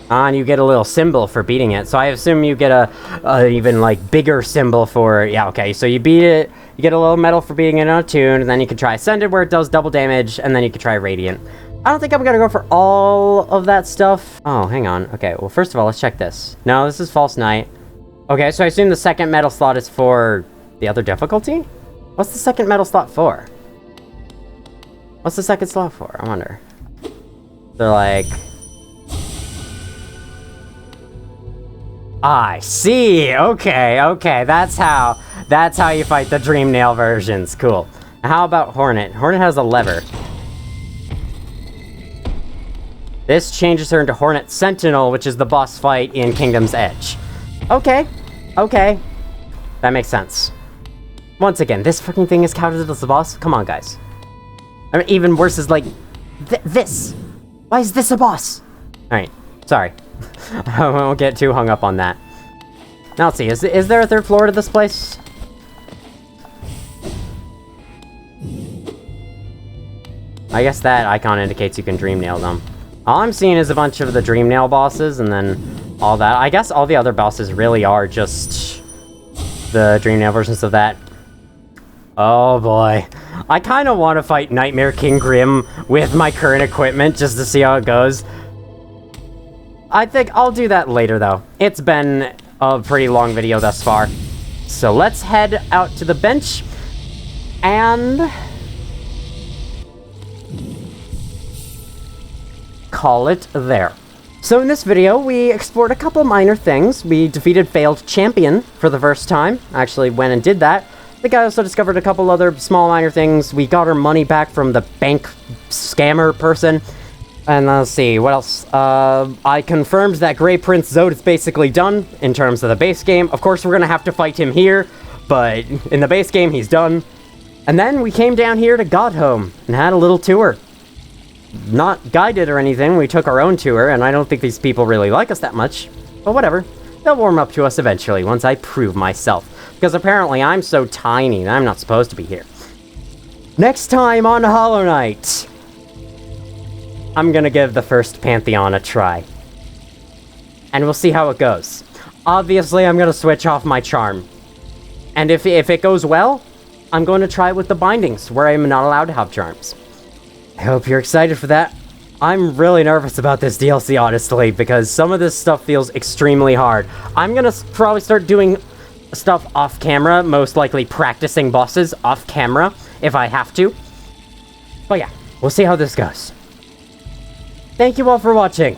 And you get a little symbol for beating it. So I assume you get a even like bigger symbol for, yeah, okay. So you beat it, you get a little medal for beating it on a tune, and then you can try Ascended where it does double damage, and then you can try Radiant. I don't think I'm gonna go for all of that stuff. Oh, hang on. Okay, well, first of all, let's check this. No, this is False Knight. Okay, so I assume the second medal slot is for the other difficulty? What's the second medal slot for? What's the second slot for? I wonder. They're like... I see. Okay, okay. That's how you fight the Dream Nail versions. Cool. How about Hornet? Hornet has a lever. This changes her into Hornet Sentinel, which is the boss fight in Kingdom's Edge. Okay. Okay. That makes sense. Once again, this fucking thing is counted as the boss? Come on, guys. I mean, even worse is like... this! Why is this a boss? Alright. Sorry. I won't get too hung up on that. Now let's see, is there a third floor to this place? I guess that icon indicates you can Dream Nail them. All I'm seeing is a bunch of the Dream Nail bosses, and then all that. I guess all the other bosses really are just the Dream Nail versions of that. Oh boy. I kind of want to fight Nightmare King Grim with my current equipment just to see how it goes. I think I'll do that later, though. It's been a pretty long video thus far. So let's head out to the bench and call it there. So in this video, we explored a couple minor things. We defeated Failed Champion for the first time. I actually went and did that. I think I also discovered a couple other small minor things. We got our money back from the bank scammer person. And let's see, what else? I confirmed that Grey Prince Zode is basically done in terms of the base game. Of course, we're gonna have to fight him here, but in the base game, he's done. And then we came down here to God Home and had a little tour. Not guided or anything, we took our own tour, and I don't think these people really like us that much. But whatever, they'll warm up to us eventually once I prove myself. Because apparently I'm so tiny that I'm not supposed to be here. Next time on Hollow Knight, I'm gonna give the first Pantheon a try. And we'll see how it goes. Obviously, I'm gonna switch off my charm. And if it goes well, I'm going to try with the bindings, where I'm not allowed to have charms. I hope you're excited for that. I'm really nervous about this DLC, honestly, because some of this stuff feels extremely hard. I'm gonna probably start doing stuff off camera, most likely practicing bosses off camera, if I have to. But yeah, we'll see how this goes. Thank you all for watching,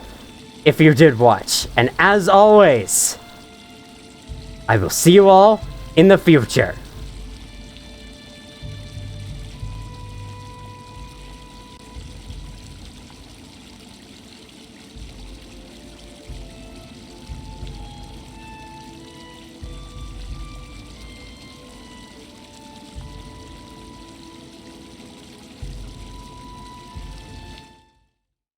if you did watch, and as always, I will see you all in the future.